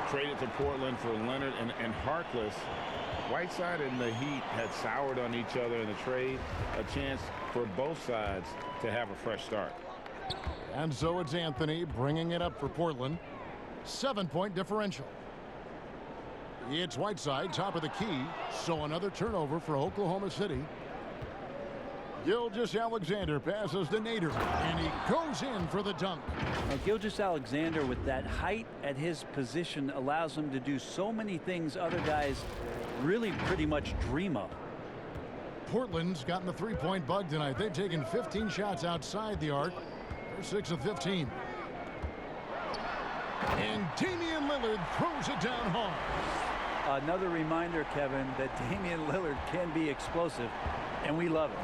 Traded to Portland for Leonard and Harkless. Whiteside and the Heat had soured on each other in the trade. A chance for both sides to have a fresh start. And so it's Anthony bringing it up for Portland. 7-point differential. It's Whiteside, top of the key. So another turnover for Oklahoma City. Gilgeous-Alexander passes to Nader, and he goes in for the dunk. Now, Gilgeous-Alexander, with that height at his position, allows him to do so many things other guys really pretty much dream of. Portland's gotten the 3-point bug tonight. They've taken 15 shots outside the arc. They're 6 of 15. And Damian Lillard throws it down hard. Another reminder, Kevin, that Damian Lillard can be explosive, and we love it.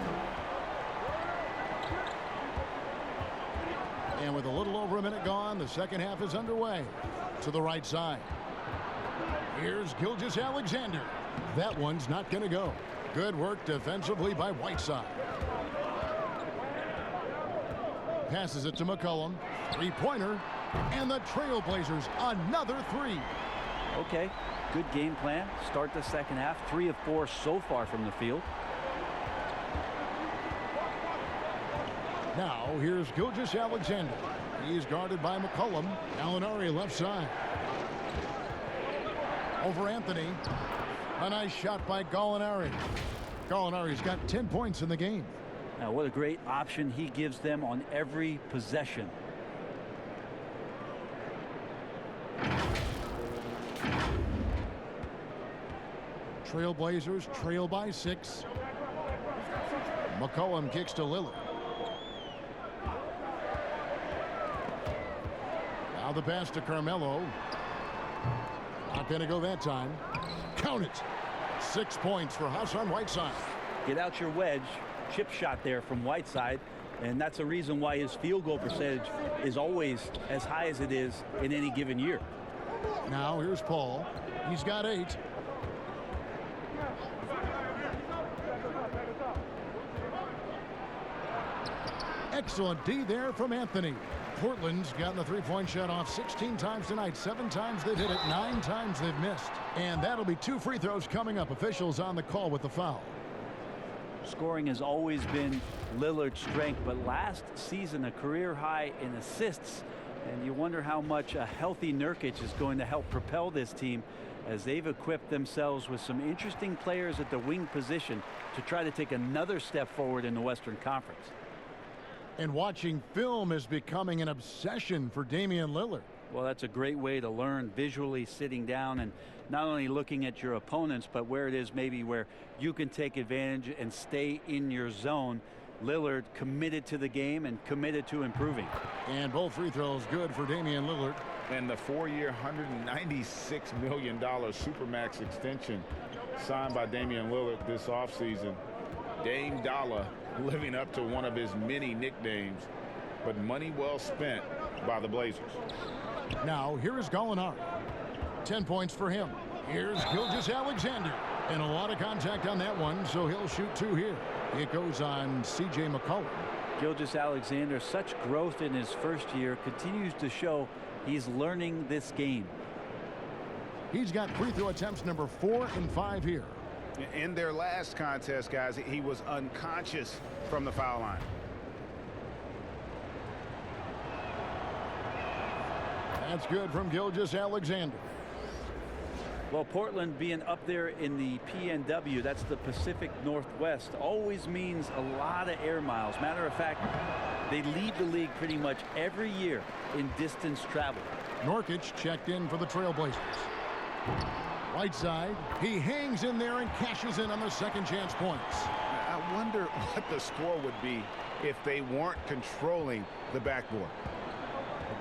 And with a little over a minute gone, the second half is underway. To the right side. Here's Gilgeous-Alexander. That one's not going to go. Good work defensively by Whiteside. Passes it to McCollum. 3-pointer. And the Trailblazers another 3. Okay, good game plan. Start the second half. 3 of 4 so far from the field. Now here's Gilgeous-Alexander. He's guarded by McCollum. Gallinari left side. Over Anthony. A nice shot by Gallinari. Gallinari's got 10 points in the game. Now what a great option he gives them on every possession. Trailblazers trail by 6. McCollum kicks to Lillard. Now the pass to Carmelo. Not going to go that time. Count it. 6 points for Hassan Whiteside. Get out your wedge. Chip shot there from Whiteside. And that's the reason why his field goal percentage is always as high as it is in any given year. Now here's Paul. He's got 8. Excellent D there from Anthony. Portland's gotten the 3-point shot off 16 times tonight. 7 times they've hit it. 9 times they've missed. And that'll be 2 free throws coming up. Officials on the call with the foul. Scoring has always been Lillard's strength, but last season a career high in assists. And you wonder how much a healthy Nurkic is going to help propel this team, as they've equipped themselves with some interesting players at the wing position to try to take another step forward in the Western Conference. And watching film is becoming an obsession for Damian Lillard. Well, that's a great way to learn, visually sitting down and not only looking at your opponents, but where it is maybe where you can take advantage and stay in your zone. Lillard committed to the game and committed to improving. And both free throws good for Damian Lillard. And the 4-year, $196 million Supermax extension signed by Damian Lillard this offseason. Dame Dollar living up to one of his many nicknames, but money well spent by the Blazers. Now, here is Gallinari. 10 points for him. Here's Gilgeous-Alexander. And a lot of contact on that one, so he'll shoot 2 here. It goes on C.J. McCollum. Gilgeous-Alexander, such growth in his first year, continues to show he's learning this game. He's got free throw attempts number 4 and 5 here. In their last contest, guys, he was unconscious from the foul line. That's good from Gilgeous-Alexander. Well, Portland being up there in the PNW, that's the Pacific Northwest, always means a lot of air miles. Matter of fact, they lead the league pretty much every year in distance travel. Nurkic checked in for the Trailblazers. Right side, he hangs in there and cashes in on the second chance points. I wonder what the score would be if they weren't controlling the backboard.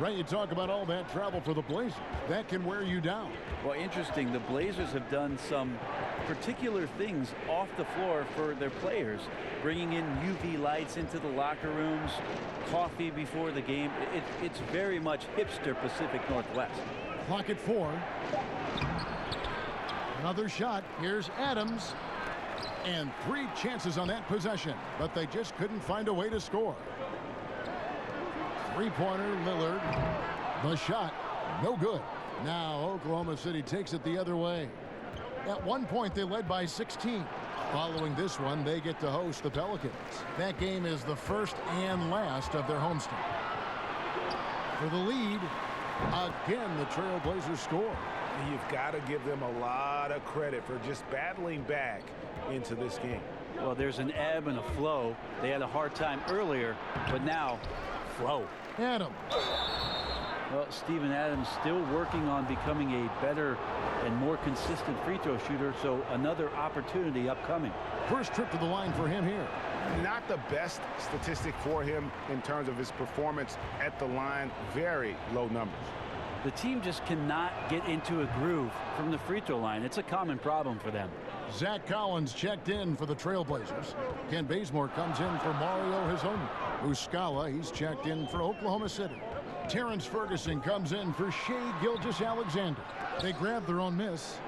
Right, you talk about all that travel for the Blazers. That can wear you down. Well, interesting. The Blazers have done some particular things off the floor for their players, bringing in UV lights into the locker rooms, coffee before the game. It's very much hipster Pacific Northwest. Clock at 4. Another shot. Here's Adams. And 3 chances on that possession, but they just couldn't find a way to score. Three-pointer, Lillard. The shot, no good. Now Oklahoma City takes it the other way. At one point, they led by 16. Following this one, they get to host the Pelicans. That game is the first and last of their homestand. For the lead, again, the Trailblazers score. You've got to give them a lot of credit for just battling back into this game. Well, there's an ebb and a flow. They had a hard time earlier, but now, flow. Adams. Well, Steven Adams still working on becoming a better and more consistent free throw shooter, so another opportunity upcoming. First trip to the line for him here. Not the best statistic for him in terms of his performance at the line. Very low numbers. The team just cannot get into a groove from the free throw line. It's a common problem for them. Zach Collins checked in for the Trailblazers. Ken Bazemore comes in for Mario Hezonja. Muscala, he's checked in for Oklahoma City. Terrence Ferguson comes in for Shai Gilgeous-Alexander. They grab their own miss.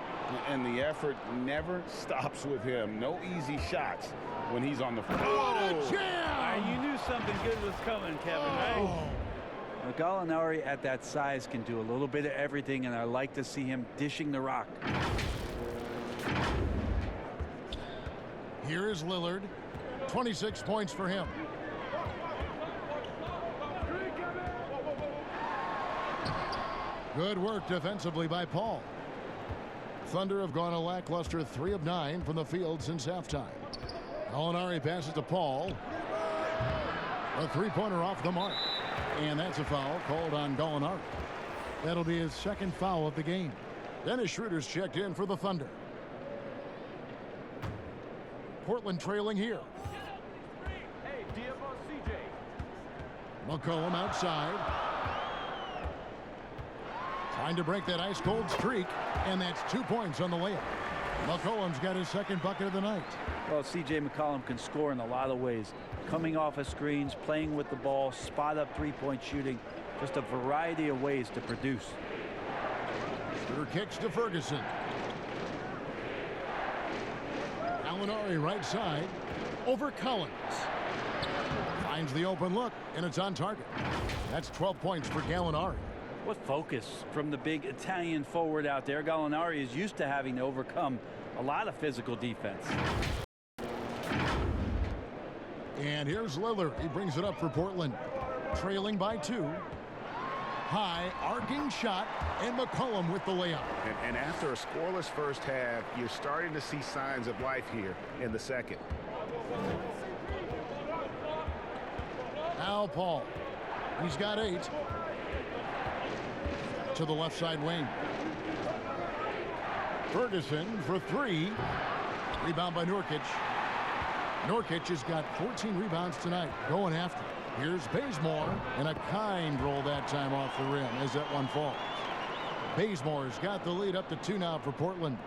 And the effort never stops with him. No easy shots when he's on the floor. What a jam! You knew something good was coming, Kevin, right? Now, Gallinari at that size can do a little bit of everything, and I like to see him dishing the rock. Here is Lillard. 26 points for him. Good work defensively by Paul. Thunder have gone a lackluster 3 of 9 from the field since halftime. Gallinari passes to Paul. A three-pointer off the mark. And that's a foul called on Gallinari. That'll be his second foul of the game. Dennis Schroeder's checked in for the Thunder. Portland trailing here. McCollum outside. Trying to break that ice-cold streak, and that's 2 points on the layup. McCollum's got his second bucket of the night. Well, C.J. McCollum can score in a lot of ways. Coming off of screens, playing with the ball, spot-up three-point shooting. Just a variety of ways to produce. Schroeder kicks to Ferguson. Gallinari right side. Over Collins. Finds the open look, and it's on target. That's 12 points for Gallinari. What focus from the big Italian forward out there. Gallinari is used to having to overcome a lot of physical defense. And here's Lillard. He brings it up for Portland. Trailing by 2. High arcing shot, and McCollum with the layup. And after a scoreless first half, you're starting to see signs of life here in the second. Now Paul. He's got 8. to the left side wing. Ferguson for three. Rebound by Nurkic. Nurkic has got 14 rebounds tonight, going after. Here's Bazemore, and a kind roll that time off the rim as that one falls. Bazemore's got the lead up to 2 now for Portland.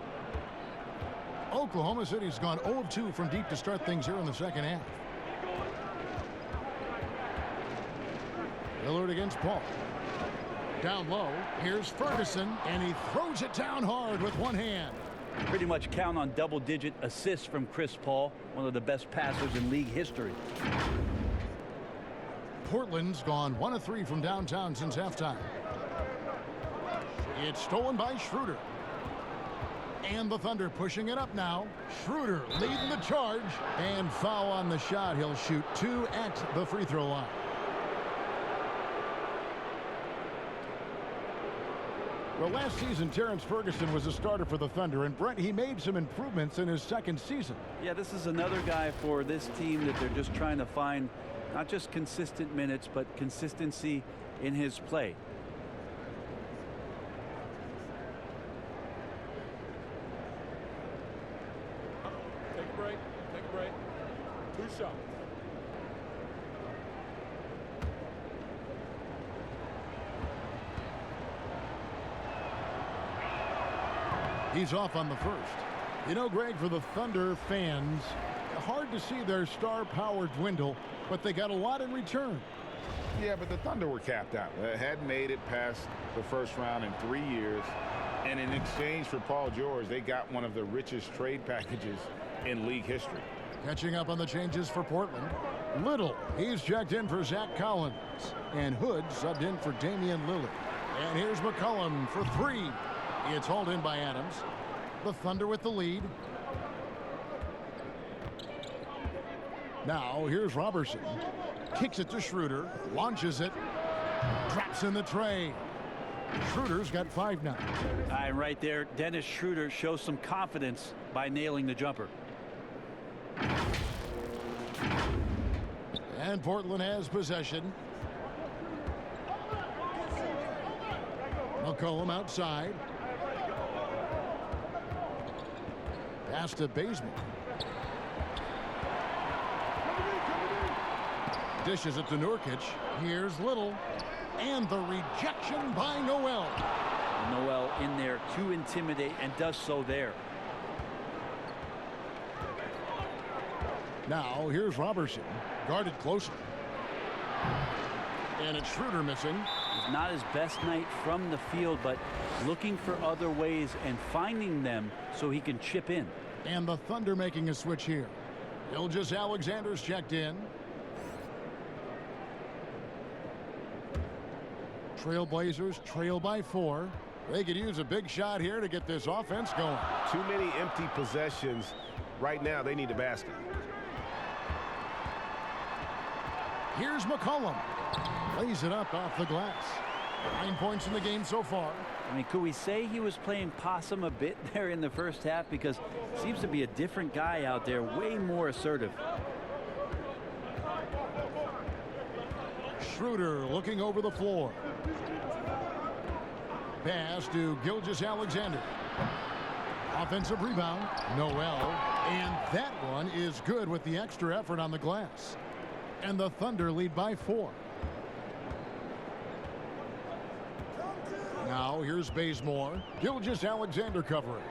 Oklahoma City's gone 0 of 2 from deep to start things here in the second half. Lillard against Paul. Down low, here's Ferguson, and he throws it down hard with one hand. Pretty much count on double-digit assists from Chris Paul, one of the best passers in league history. Portland's gone 1 of 3 from downtown since halftime. It's stolen by Schroeder. And the Thunder pushing it up now. Schroeder leading the charge. And foul on the shot. He'll shoot 2 at the free throw line. Well, last season, Terrence Ferguson was a starter for the Thunder, and Brent, he made some improvements in his second season. Yeah, this is another guy for this team that they're just trying to find not just consistent minutes, but consistency in his play. Take a break. Take a break. 2 shots. He's off on the first. You know, Greg, for the Thunder fans, hard to see their star power dwindle, but they got a lot in return. Yeah, but the Thunder were capped out. They hadn't made it past the first round in 3 years. And in exchange for Paul George, they got one of the richest trade packages in league history. Catching up on the changes for Portland. Little, he's checked in for Zach Collins. And Hood subbed in for Damian Lillard. And here's McCollum for 3. It's hauled in by Adams. The Thunder with the lead. Now here's Robertson. Kicks it to Schroeder. Launches it. Drops in the tray. Schroeder's got 5 now. Right there, Dennis Schroeder shows some confidence by nailing the jumper. And Portland has possession. McCollum outside. Pass to Bazemore. Dishes it to Nurkic. Here's Little. And the rejection by Noel. Noel in there to intimidate, and does so there. Now here's Robertson. Guarded closely. And it's Schroeder missing. It's not his best night from the field, but looking for other ways and finding them so he can chip in. And the Thunder making a switch here. Gilgeous-Alexander's checked in. Trailblazers trail by 4. They could use a big shot here to get this offense going. Too many empty possessions. Right now, they need a basket. Here's McCollum. Lays it up off the glass. 9 points in the game so far. I mean, could we say he was playing possum a bit there in the first half? Because seems to be a different guy out there, way more assertive. Schroeder looking over the floor. Pass to Gilgeous-Alexander. Offensive rebound, Noel. And that one is good with the extra effort on the glass. And the Thunder lead by 4. Now here's Bazemore. Gilgeous-Alexander covering.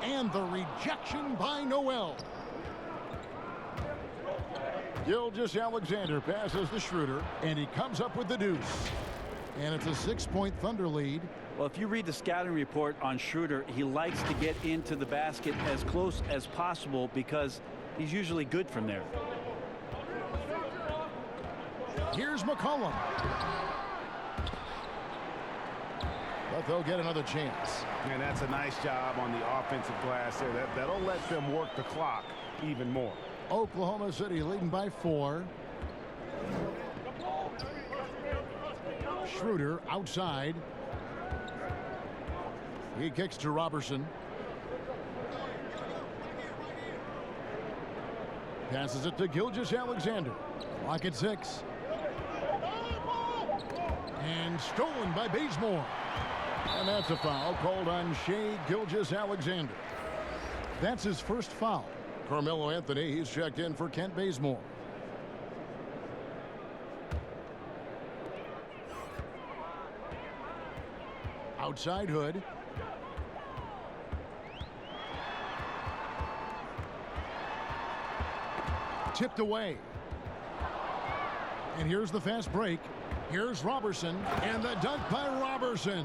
And the rejection by Noel. Gilgeous-Alexander passes to Schroeder, and he comes up with the deuce. And it's a 6-point Thunder lead. Well, if you read the scouting report on Schroeder, he likes to get into the basket as close as possible because he's usually good from there. Here's McCollum. But they'll get another chance. And that's a nice job on the offensive glass there. That'll let them work the clock even more. Oklahoma City leading by 4. Schroeder outside. He kicks to Robertson. Passes it to Gilgeous-Alexander. Clock at 6. And stolen by Bazemore. And that's a foul called on Shai Gilgeous-Alexander. That's his first foul. Carmelo Anthony, he's checked in for Kent Bazemore. Outside Hood. Tipped away. And here's the fast break. Here's Robertson, and the dunk by Robertson.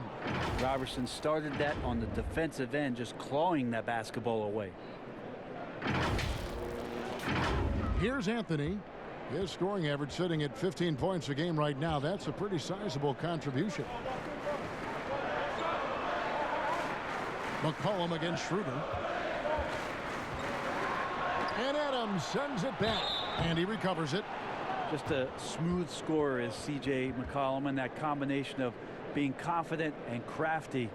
Robertson started that on the defensive end, just clawing that basketball away. Here's Anthony. His scoring average sitting at 15 points a game right now. That's a pretty sizable contribution. McCollum against Schroeder. And Adams sends it back, and he recovers it. Just a smooth scorer is C.J. McCollum, and that combination of being confident and crafty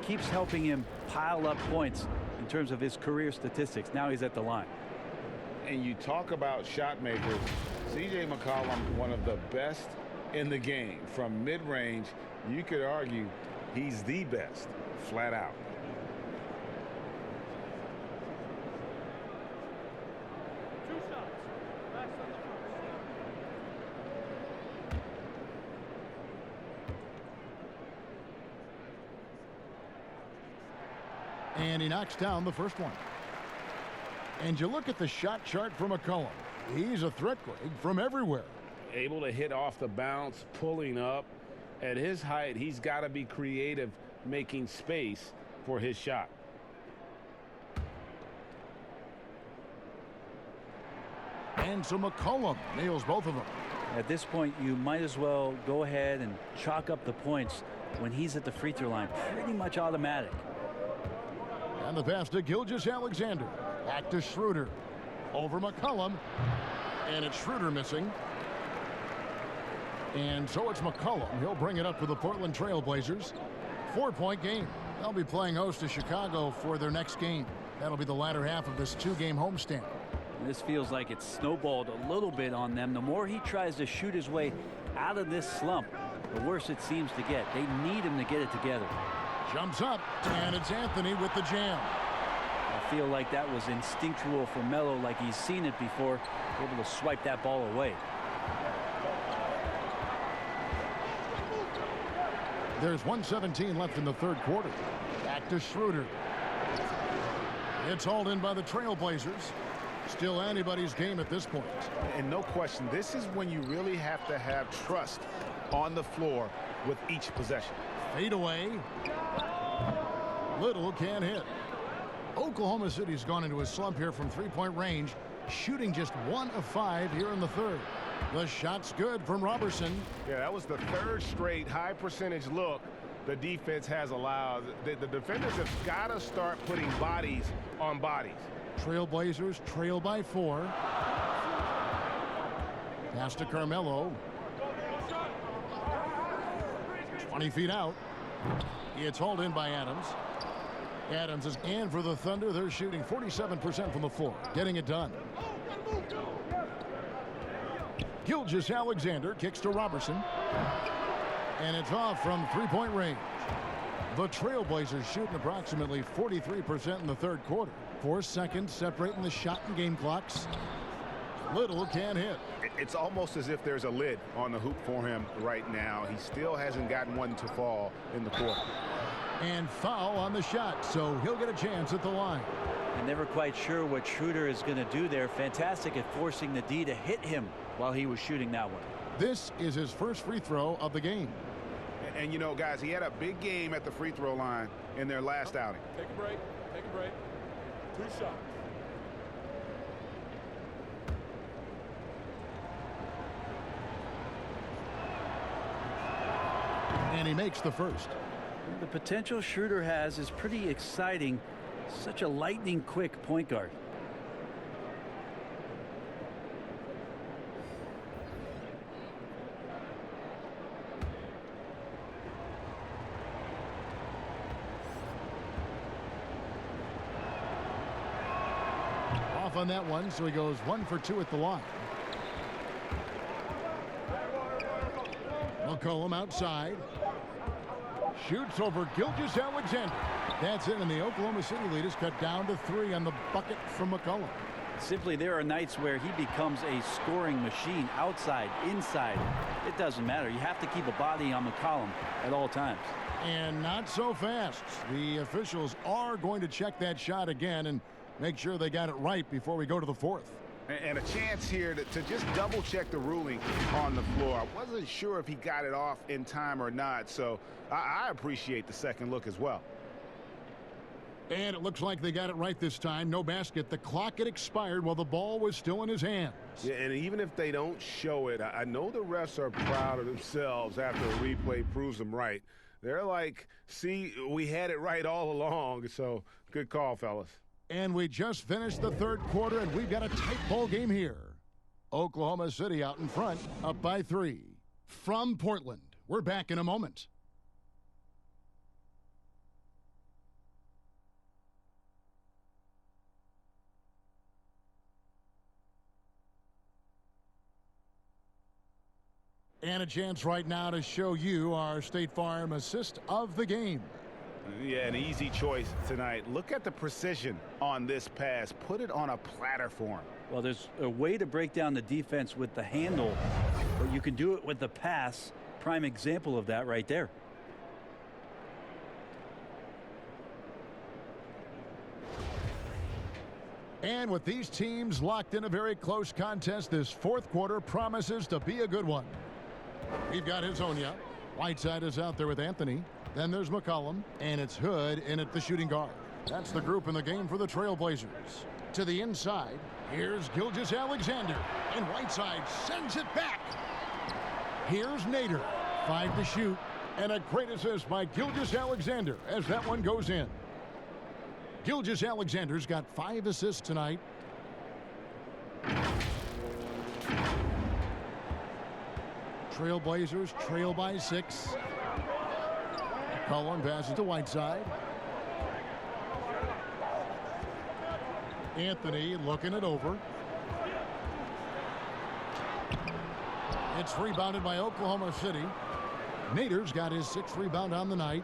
keeps helping him pile up points in terms of his career statistics. Now he's at the line. And you talk about shot makers. C.J. McCollum, one of the best in the game. From mid-range, you could argue he's the best, flat out. And he knocks down the first one. And you look at the shot chart for McCollum. He's a threat grade from everywhere. Able to hit off the bounce, pulling up. At his height, he's got to be creative, making space for his shot. And so McCollum nails both of them. At this point, you might as well go ahead and chalk up the points when he's at the free throw line. Pretty much automatic. And the pass to Gilgeous-Alexander. Back to Schroeder. Over McCollum. And it's Schroeder missing. And so it's McCollum. He'll bring it up for the Portland Trailblazers. 4-point game. They'll be playing host to Chicago for their next game. That'll be the latter half of this two-game homestand. This feels like it's snowballed a little bit on them. The more he tries to shoot his way out of this slump, the worse it seems to get. They need him to get it together. Jumps up, and it's Anthony with the jam. I feel like that was instinctual for Melo, like he's seen it before, able to swipe that ball away. There's 1:17 left in the third quarter. Back to Schroeder. It's hauled in by the Trailblazers. Still anybody's game at this point. And no question, this is when you really have to have trust on the floor with each possession. Fade away. Little can't hit. Oklahoma City's gone into a slump here from three-point range, shooting just 1 of 5 here in the third. The shot's good from Robertson. Yeah, that was the third straight high percentage look the defense has allowed. The defenders have got to start putting bodies on bodies. Trailblazers trail by 4. Pass to Carmelo. 20 feet out. It's hauled in by Adams. Adams is in for the Thunder. They're shooting 47% from the floor. Getting it done. Gilgeous-Alexander kicks to Robertson. And it's off from three-point range. The Trailblazers shooting approximately 43% in the third quarter. 4 seconds separating the shot and game clocks. Little can't hit. It's almost as if there's a lid on the hoop for him right now. He still hasn't gotten one to fall in the quarter. And foul on the shot, so he'll get a chance at the line. I'm never quite sure what Schroeder is going to do there. Fantastic at forcing the D to hit him while he was shooting that one. This is his first free throw of the game. And you know, guys, he had a big game at the free throw line in their last outing. Take a break. Take a break. 2 shots. And he makes the first. The potential Schroeder has is pretty exciting. Such a lightning quick point guard. Off on that one, so he goes 1 for 2 at the line. McCollum outside. Shoots over Gilgeous-Alexander. That's it, and the Oklahoma City lead is cut down to 3 on the bucket from McCollum. Simply, there are nights where he becomes a scoring machine, outside, inside. It doesn't matter. You have to keep a body on McCollum at all times. And not so fast. The officials are going to check that shot again and make sure they got it right before we go to the 4th. And a chance here to just double check the ruling on the floor. I wasn't sure if he got it off in time or not, so I appreciate the second look as well. And it looks like they got it right this time. No basket. The clock had expired while the ball was still in his hands. Yeah, and even if they don't show it, I know the refs are proud of themselves after a replay proves them right. They're like, see, we had it right all along. So good call, fellas. And we just finished the 3rd quarter, and we've got a tight ball game here. Oklahoma City out in front, up by 3. From Portland, we're back in a moment. And a chance right now to show you our State Farm assist of the game. Yeah, an easy choice tonight. Look at the precision on this pass. Put it on a platter for him. Well, there's a way to break down the defense with the handle, but you can do it with the pass. Prime example of that right there. And with these teams locked in a very close contest, this 4th quarter promises to be a good one. We've got Hezonja. Whiteside is out there with Anthony. Then there's McCollum, and it's Hood in at the shooting guard. That's the group in the game for the Trailblazers. To the inside, here's Gilgeous-Alexander, and Whiteside sends it back. Here's Nader, 5 to shoot, and a great assist by Gilgeous-Alexander as that one goes in. Gilgeous-Alexander's got 5 assists tonight. Trailblazers trail by 6. McCollum passes to Whiteside. Anthony looking it over. It's rebounded by Oklahoma City. Nader's got his 6th rebound on the night.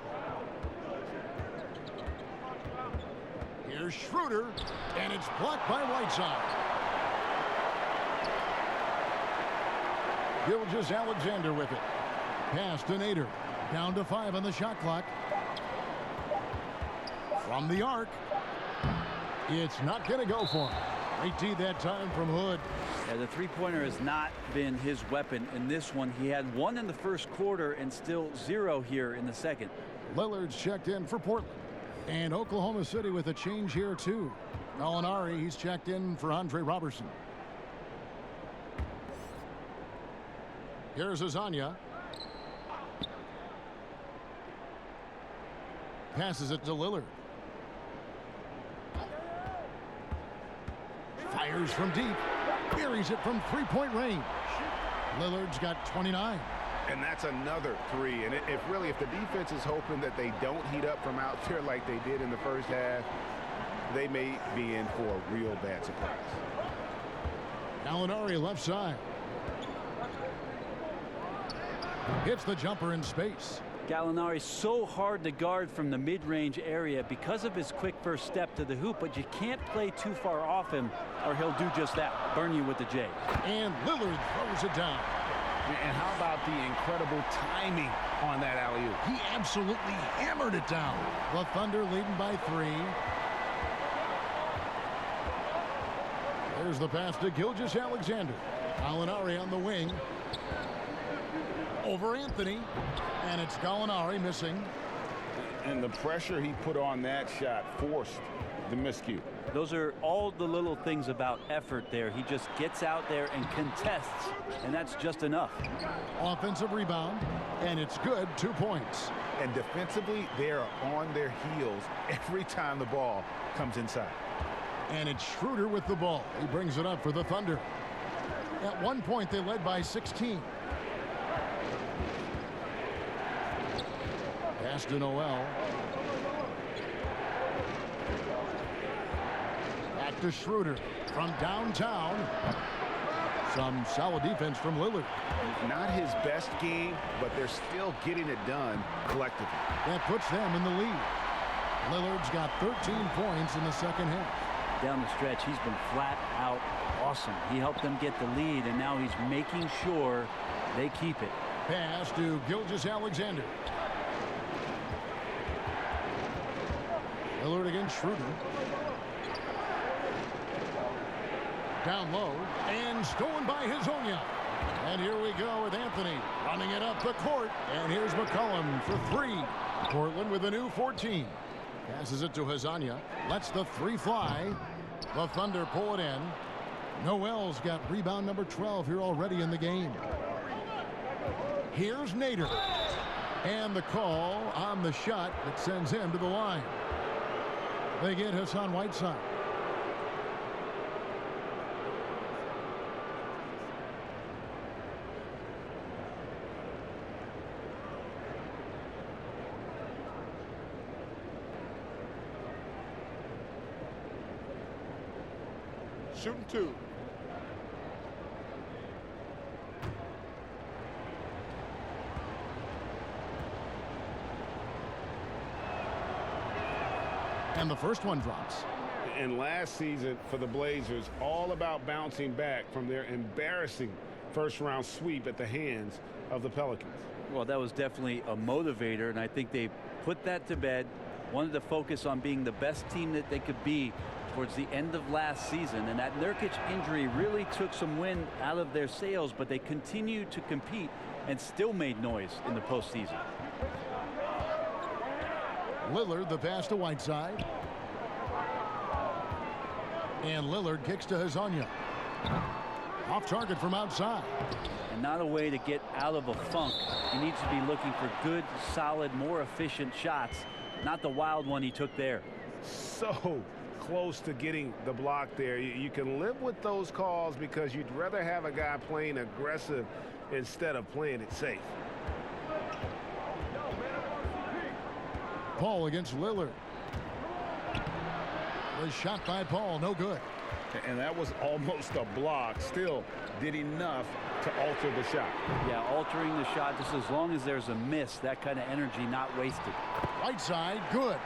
Here's Schroeder, and it's blocked by Whiteside. Gilgeous-Alexander with it. Pass to Nader. Down to 5 on the shot clock. From the arc. It's not going to go for him. Great D that time from Hood. Yeah, the three-pointer has not been his weapon in this one. He had 1 in the 1st quarter and still 0 here in the 2nd. Lillard's checked in for Portland. And Oklahoma City with a change here, too. Gallinari, he's checked in for Andre Robertson. Here's Hezonja. Passes it to Lillard. Fires from deep. Buries it from 3-point range. Lillard's got 29. And that's another 3. And if the defense is hoping that they don't heat up from out there like they did in the first half, they may be in for a real bad surprise. Gallinari left side. Hits the jumper in space. Gallinari so hard to guard from the mid-range area because of his quick first step to the hoop, but you can't play too far off him or he'll do just that, burn you with the J. And Lillard throws it down. And how about the incredible timing on that alley-oop? He absolutely hammered it down. The Thunder leading by 3. There's the pass to Gilgeous-Alexander. Gallinari on the wing. Over Anthony. And it's Gallinari missing. And the pressure he put on that shot forced the miscue. Those are all the little things about effort there. He just gets out there and contests, and that's just enough. Offensive rebound, and it's good. 2 points. And defensively, they are on their heels every time the ball comes inside. And it's Schroeder with the ball. He brings it up for the Thunder. At one point, they led by 16. Pass to Noel. Back to Schroeder from downtown. Some solid defense from Lillard. Not his best game, but they're still getting it done collectively. That puts them in the lead. Lillard's got 13 points in the second half. Down the stretch, he's been flat out awesome. He helped them get the lead, and now he's making sure they keep it. Pass to Gilgeous-Alexander. Lillard against Schroeder. Down low and stolen by Hezonja. And here we go with Anthony running it up the court. And here's McCollum for three. Portland with a new 14. Passes it to Hezonja. Lets the three fly. The Thunder pull it in. Noel's got rebound number 12 here already in the game. Here's Nader. And the call on the shot that sends him to the line. They get Hassan Whiteside. Shooting two. And the first one drops. And last season for the Blazers, all about bouncing back from their embarrassing first-round sweep at the hands of the Pelicans. Well, that was definitely a motivator, and I think they put that to bed. Wanted to focus on being the best team that they could be towards the end of last season, and that Nurkic injury really took some wind out of their sails, but they continued to compete and still made noise in the postseason. Lillard, the pass to Whiteside. And Lillard kicks to Hezonja. Off target from outside. And not a way to get out of a funk. He needs to be looking for good, solid, more efficient shots, not the wild one he took there. So close to getting the block there. You can live with those calls because you'd rather have a guy playing aggressive instead of playing it safe. Paul against Lillard. The shot by Paul, no good. And that was almost a block. Still did enough to alter the shot. Yeah, altering the shot just as long as there's a miss. That kind of energy not wasted. Whiteside, good.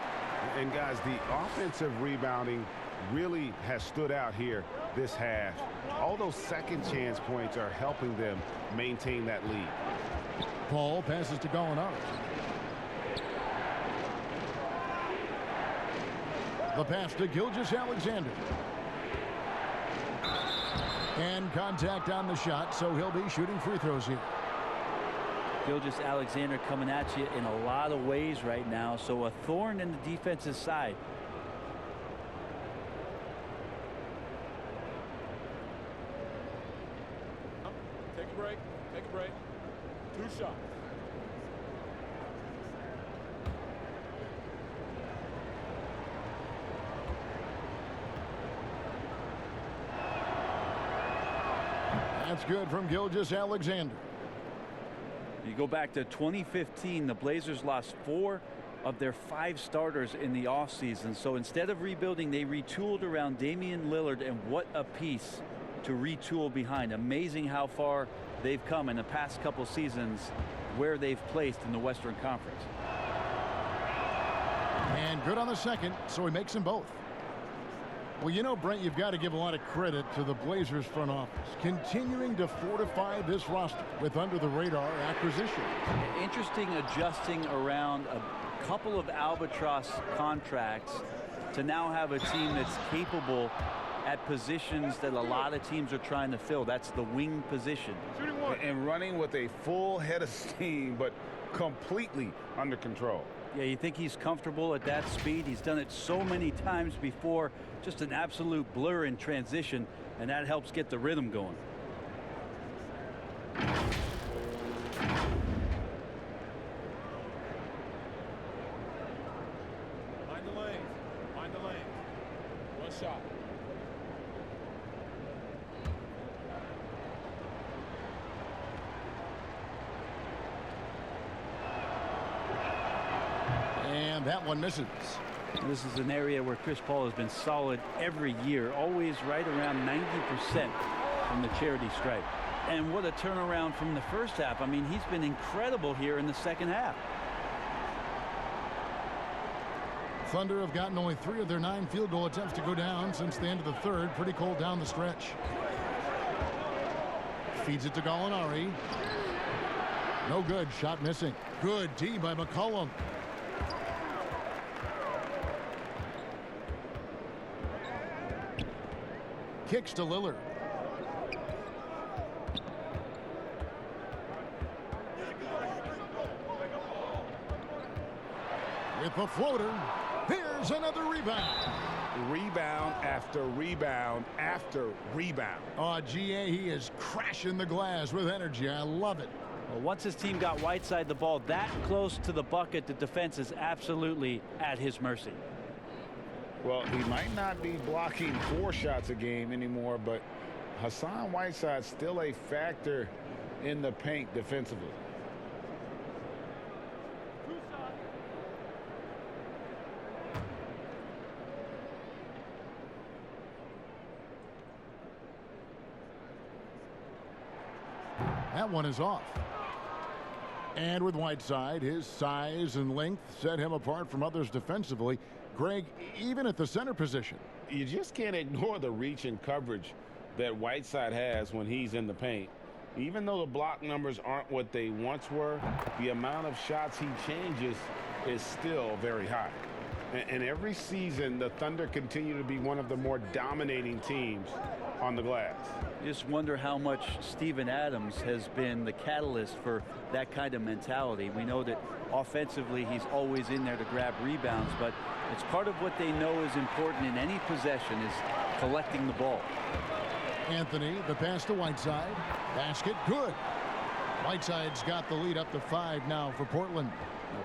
And guys, the offensive rebounding really has stood out here this half. All those second chance points are helping them maintain that lead. Paul passes to Gallinari. The pass to Gilgeous-Alexander. And contact on the shot, so he'll be shooting free throws here. Gilgeous-Alexander coming at you in a lot of ways right now, so a thorn in the defensive side. Take a break. Take a break. Two shots. That's good from Gilgeous-Alexander. You go back to 2015, the Blazers lost 4 of their 5 starters in the offseason. So instead of rebuilding, they retooled around Damian Lillard, and what a piece to retool behind. Amazing how far they've come in the past couple seasons, where they've placed in the Western Conference. And good on the second, so he makes them both. Well, you know, Brent, you've got to give a lot of credit to the Blazers front office, continuing to fortify this roster with under-the-radar acquisition. Interesting adjusting around a couple of albatross contracts to now have a team that's capable at positions that a lot of teams are trying to fill. That's the wing position. And running with a full head of steam, but completely under control. Yeah, you think he's comfortable at that speed? He's done it so many times before. Just an absolute blur in transition, and that helps get the rhythm going. Find the lane. Find the lane. One shot. And that one misses. This is an area where Chris Paul has been solid every year, always right around 90% from the charity stripe. And what a turnaround from the first half. I mean, he's been incredible here in the second half. Thunder have gotten only 3 of their 9 field goal attempts to go down since the end of the third. Pretty cold down the stretch. Feeds it to Gallinari. No good. Shot missing. Good D by McCollum. Kicks to Lillard. With the floater. Here's another rebound. Rebound after rebound after rebound. Oh, GA, he is crashing the glass with energy. I love it. Well, once his team got Whiteside the ball that close to the bucket, the defense is absolutely at his mercy. Well, he might not be blocking 4 shots a game anymore, but Hassan Whiteside's still a factor in the paint defensively. That one is off. And with Whiteside, his size and length set him apart from others defensively. Greg, even at the center position. You just can't ignore the reach and coverage that Whiteside has when he's in the paint. Even though the block numbers aren't what they once were, the amount of shots he changes is still very high. And every season, the Thunder continue to be one of the more dominating teams on the glass. Just wonder how much Steven Adams has been the catalyst for that kind of mentality. We know that offensively he's always in there to grab rebounds, but it's part of what they know is important in any possession is collecting the ball. Anthony, the pass to Whiteside. Basket, good. Whiteside's got the lead up to 5 now for Portland.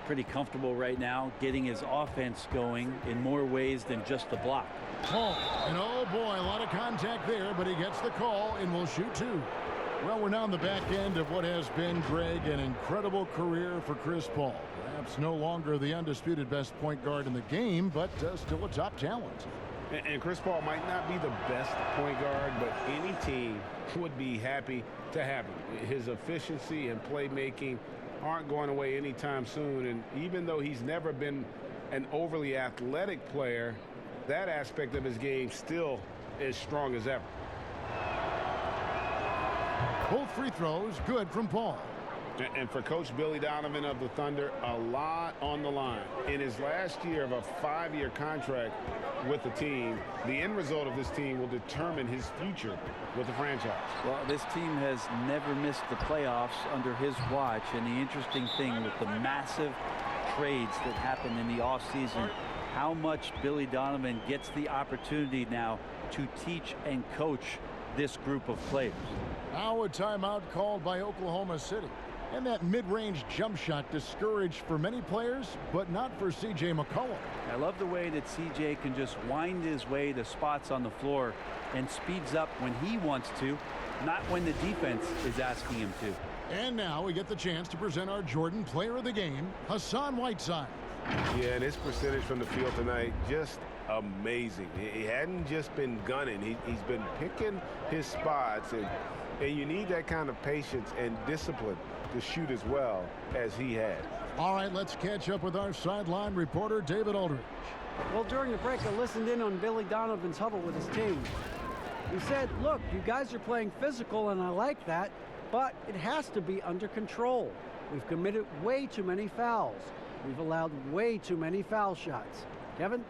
Pretty comfortable right now, getting his offense going in more ways than just the block. Oh, and oh boy, a lot of contact there, but he gets the call and will shoot 2. Well, we're now on the back end of what has been, Greg, an incredible career for Chris Paul. Perhaps no longer the undisputed best point guard in the game, but still a top talent. And Chris Paul might not be the best point guard, but any team would be happy to have him. His efficiency and playmaking aren't going away anytime soon. And even though he's never been an overly athletic player, that aspect of his game still is strong as ever. Both free throws good from Paul. And for Coach Billy Donovan of the Thunder, a lot on the line. In his last year of a 5-year contract with the team, the end result of this team will determine his future with the franchise. Well, this team has never missed the playoffs under his watch, and the interesting thing with the massive trades that happened in the offseason, how much Billy Donovan gets the opportunity now to teach and coach this group of players. Now a timeout called by Oklahoma City. And that mid-range jump shot discouraged for many players, but not for C.J. McCollum. I love the way that C.J. can just wind his way to spots on the floor and speeds up when he wants to, not when the defense is asking him to. And now we get the chance to present our Jordan Player of the Game, Hassan Whiteside. Yeah, and his percentage from the field tonight, just amazing. He hadn't just been gunning. He's been picking his spots, and you need that kind of patience and discipline to shoot as well as he had. All right, let's catch up with our sideline reporter, David Aldridge. Well, during the break, I listened in on Billy Donovan's huddle with his team. He said, look, you guys are playing physical, and I like that, but it has to be under control. We've committed way too many fouls. We've allowed way too many foul shots. Kevin?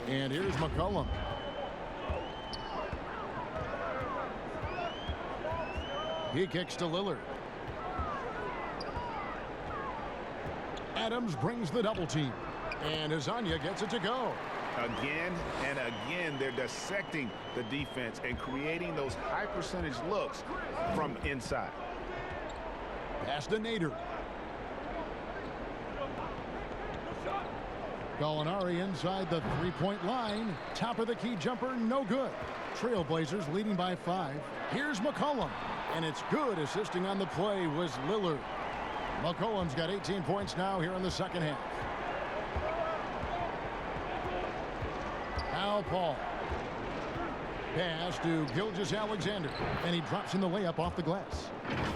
And here's McCollum. He kicks to Lillard. Adams brings the double team. And Azania gets it to go. Again and again, they're dissecting the defense and creating those high percentage looks from inside. Pass to Nader. Gallinari inside the three-point line. Top of the key jumper, no good. Trailblazers leading by 5. Here's McCollum. And it's good. Assisting on the play was Lillard. McCollum's got 18 points now here in the second half. Now Paul. Pass to Gilgeous-Alexander. And he drops in the layup off the glass.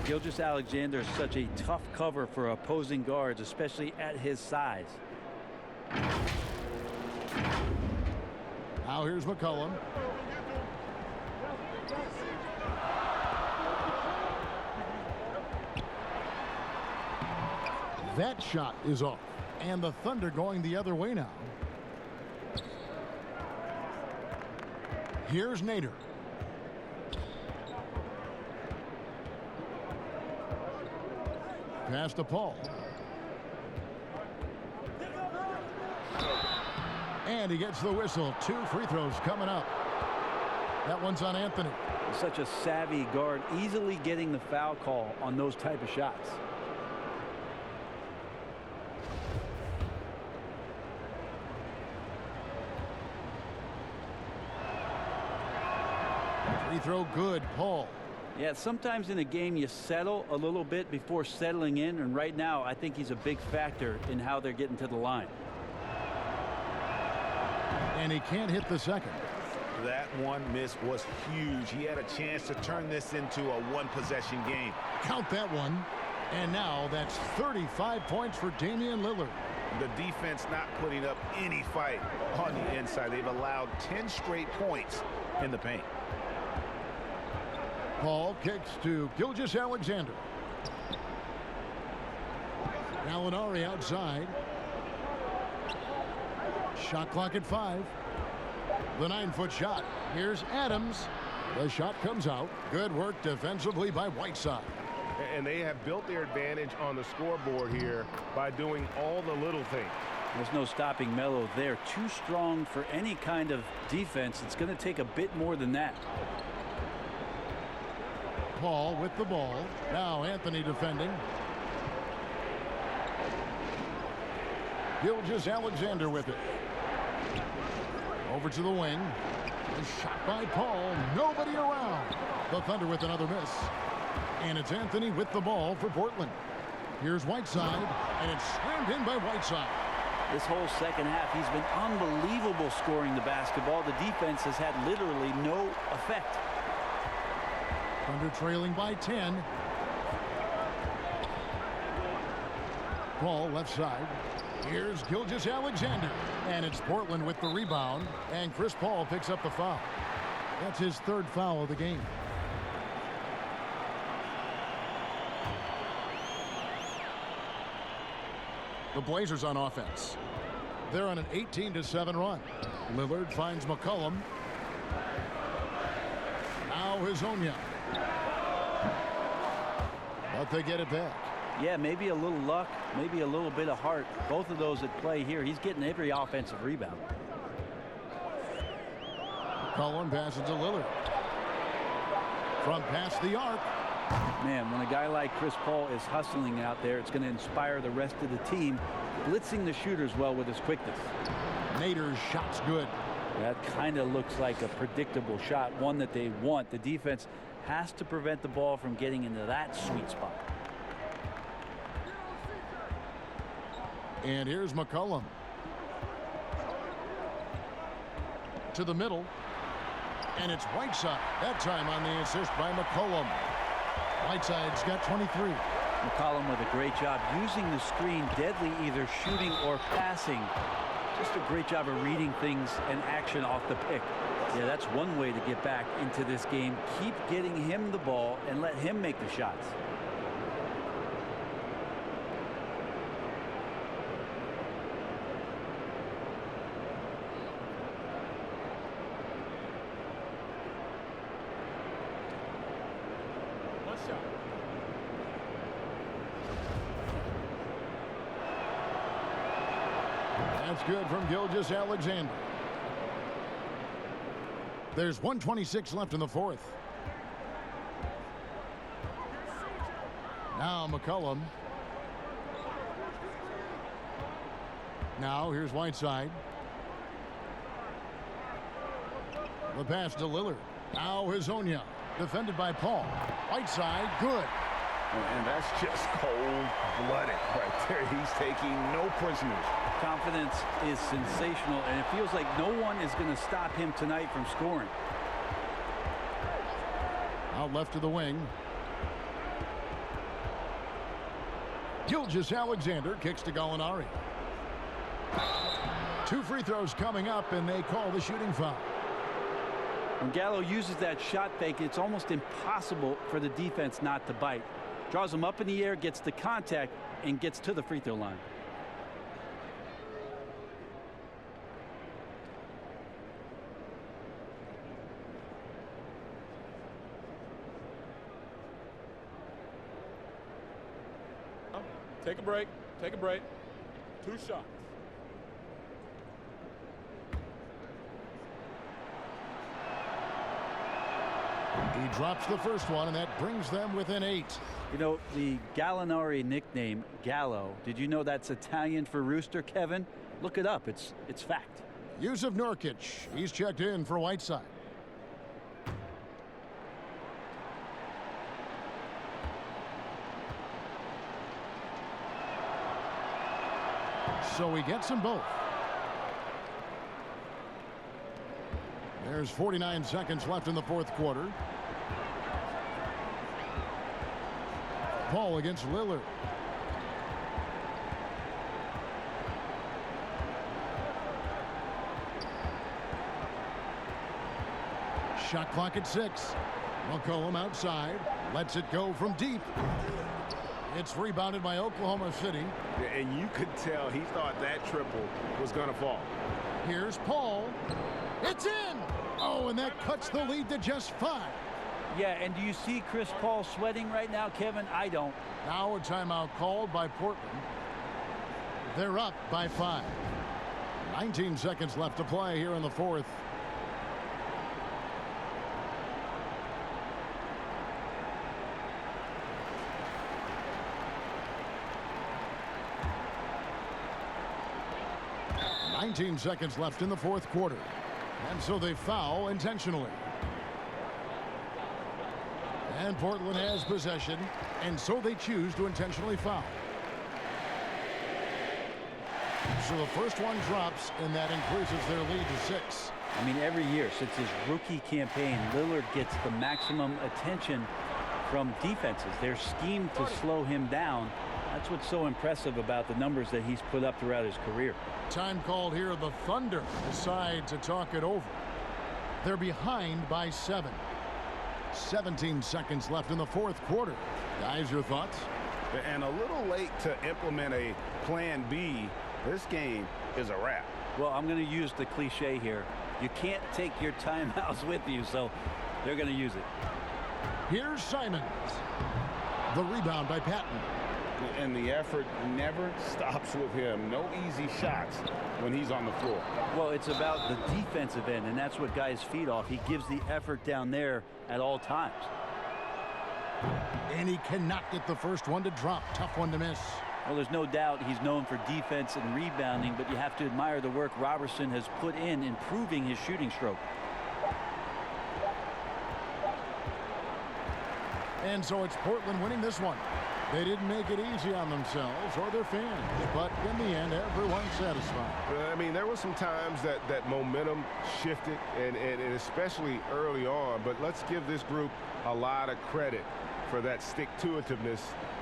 Gilgeous-Alexander is such a tough cover for opposing guards, especially at his size. Now here's McCollum. That shot is off. And the Thunder going the other way now. Here's Nader. Pass to Paul. And he gets the whistle. 2 free throws coming up. That one's on Anthony. Such a savvy guard, easily getting the foul call on those type of shots. Free throw good, Paul. Yeah, sometimes in a game you settle a little bit before settling in, and right now I think he's a big factor in how they're getting to the line. And he can't hit the second. That one miss was huge. He had a chance to turn this into a one-possession game. Count that one. And now that's 35 points for Damian Lillard. The defense not putting up any fight on the inside. They've allowed 10 straight points in the paint. Paul kicks to Gilgeous-Alexander. Gallinari outside. Shot clock at 5. The 9-foot shot. Here's Adams. The shot comes out. Good work defensively by Whiteside. And they have built their advantage on the scoreboard here by doing all the little things. There's no stopping Melo there. Too strong for any kind of defense. It's going to take a bit more than that. Paul with the ball. Now Anthony defending. Gilgeous-Alexander with it. Over to the wing. A shot by Paul. Nobody around. The Thunder with another miss. And it's Anthony with the ball for Portland. Here's Whiteside. And it's slammed in by Whiteside. This whole second half, he's been unbelievable scoring the basketball. The defense has had literally no effect. Thunder trailing by 10. Paul left side. Here's Gilgeous-Alexander. And it's Portland with the rebound. And Chris Paul picks up the foul. That's his 3rd foul of the game. The Blazers on offense. They're on an 18-7 run. Lillard finds McCollum. Now Hezonja. But they get it back. Yeah, maybe a little luck, maybe a little bit of heart. Both of those at play here. He's getting every offensive rebound. McCollum passes to Lillard. From past the arc. Man, when a guy like Chris Paul is hustling out there, it's going to inspire the rest of the team, blitzing the shooters well with his quickness. Nader's shot's good. That kind of looks like a predictable shot, one that they want. The defense has to prevent the ball from getting into that sweet spot. And here's McCollum. To the middle. And it's Whiteside. That time on the assist by McCollum. Whiteside's got 23. McCollum with a great job using the screen, deadly either shooting or passing. Just a great job of reading things and action off the pick. Yeah, that's one way to get back into this game. Keep getting him the ball and let him make the shots. That's good from Gilgeous-Alexander. There's 1:26 left in the fourth. Now McCollum. Now here's Whiteside. The pass to Lillard. Now Hezonja. Defended by Paul. Whiteside, good. And that's just cold-blooded right there. He's taking no prisoners. Confidence is sensational, and it feels like no one is going to stop him tonight from scoring. Out left to the wing. Gilgeous-Alexander kicks to Gallinari. 2 free throws coming up, and they call the shooting foul. When Gallo uses that shot fake, it's almost impossible for the defense not to bite. Draws him up in the air, gets the contact, and gets to the free throw line. Take a break. Take a break. 2 shots. He drops the first one, and that brings them within 8. You know, the Gallinari nickname, Gallo, did you know that's Italian for rooster, Kevin? Look it up. It's fact. Yusuf Nurkic. He's checked in for Whiteside. So he gets them both. There's 49 seconds left in the fourth quarter. Paul against Lillard. Shot clock at 6. McCollum outside. Lets it go from deep. It's rebounded by Oklahoma City. And you could tell he thought that triple was going to fall. Here's Paul. It's in! Oh, and that cuts the lead to just 5. Yeah, and do you see Chris Paul sweating right now, Kevin? I don't. Now a timeout called by Portland. They're up by 5. 19 seconds left to play here in the fourth. Nineteen seconds left in the fourth quarter. And so they foul intentionally. And Portland has possession, and so they choose to intentionally foul. So the first one drops, and that increases their lead to 6. I mean, every year since his rookie campaign, Lillard gets the maximum attention from defenses. They're schemed to slow him down. That's what's so impressive about the numbers that he's put up throughout his career. Time called here. The Thunder decide to talk it over. They're behind by 7. 17 seconds left in the fourth quarter. Guys, your thoughts? And a little late to implement a plan B. This game is a wrap. Well, I'm going to use the cliche here. You can't take your timeouts with you, so they're going to use it. Here's Simons. The rebound by Patton. And the effort never stops with him. No easy shots when he's on the floor. Well, it's about the defensive end, and that's what guys feed off. He gives the effort down there at all times. And he cannot get the first one to drop. Tough one to miss. Well, there's no doubt he's known for defense and rebounding, but you have to admire the work Robertson has put in improving his shooting stroke. And so it's Portland winning this one. They didn't make it easy on themselves or their fans, but in the end, everyone's satisfied. I mean, there were some times that momentum shifted, and especially early on, but let's give this group a lot of credit for that stick-to-itiveness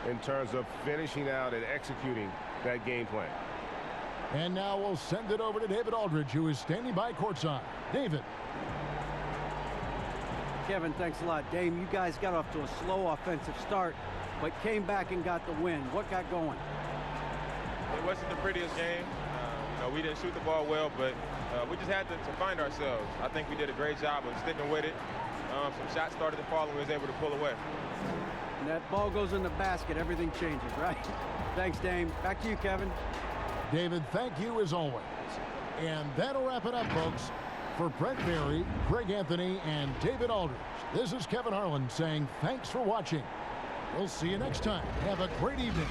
in terms of finishing out and executing that game plan. And now we'll send it over to David Aldridge, who is standing by courtside. David. Kevin, thanks a lot. Dame, you guys got off to a slow offensive start, but came back and got the win. What got going? It wasn't the prettiest game. We didn't shoot the ball well, but we just had to find ourselves. I think we did a great job of sticking with it. Some shots started to fall, and we was able to pull away. And that ball goes in the basket, everything changes, right? Thanks, Dame. Back to you, Kevin. David, thank you as always. And that'll wrap it up, folks, for For Brent Berry, Craig Anthony, and David Aldridge, this is Kevin Harlan saying thanks for watching. We'll see you next time. Have a great evening.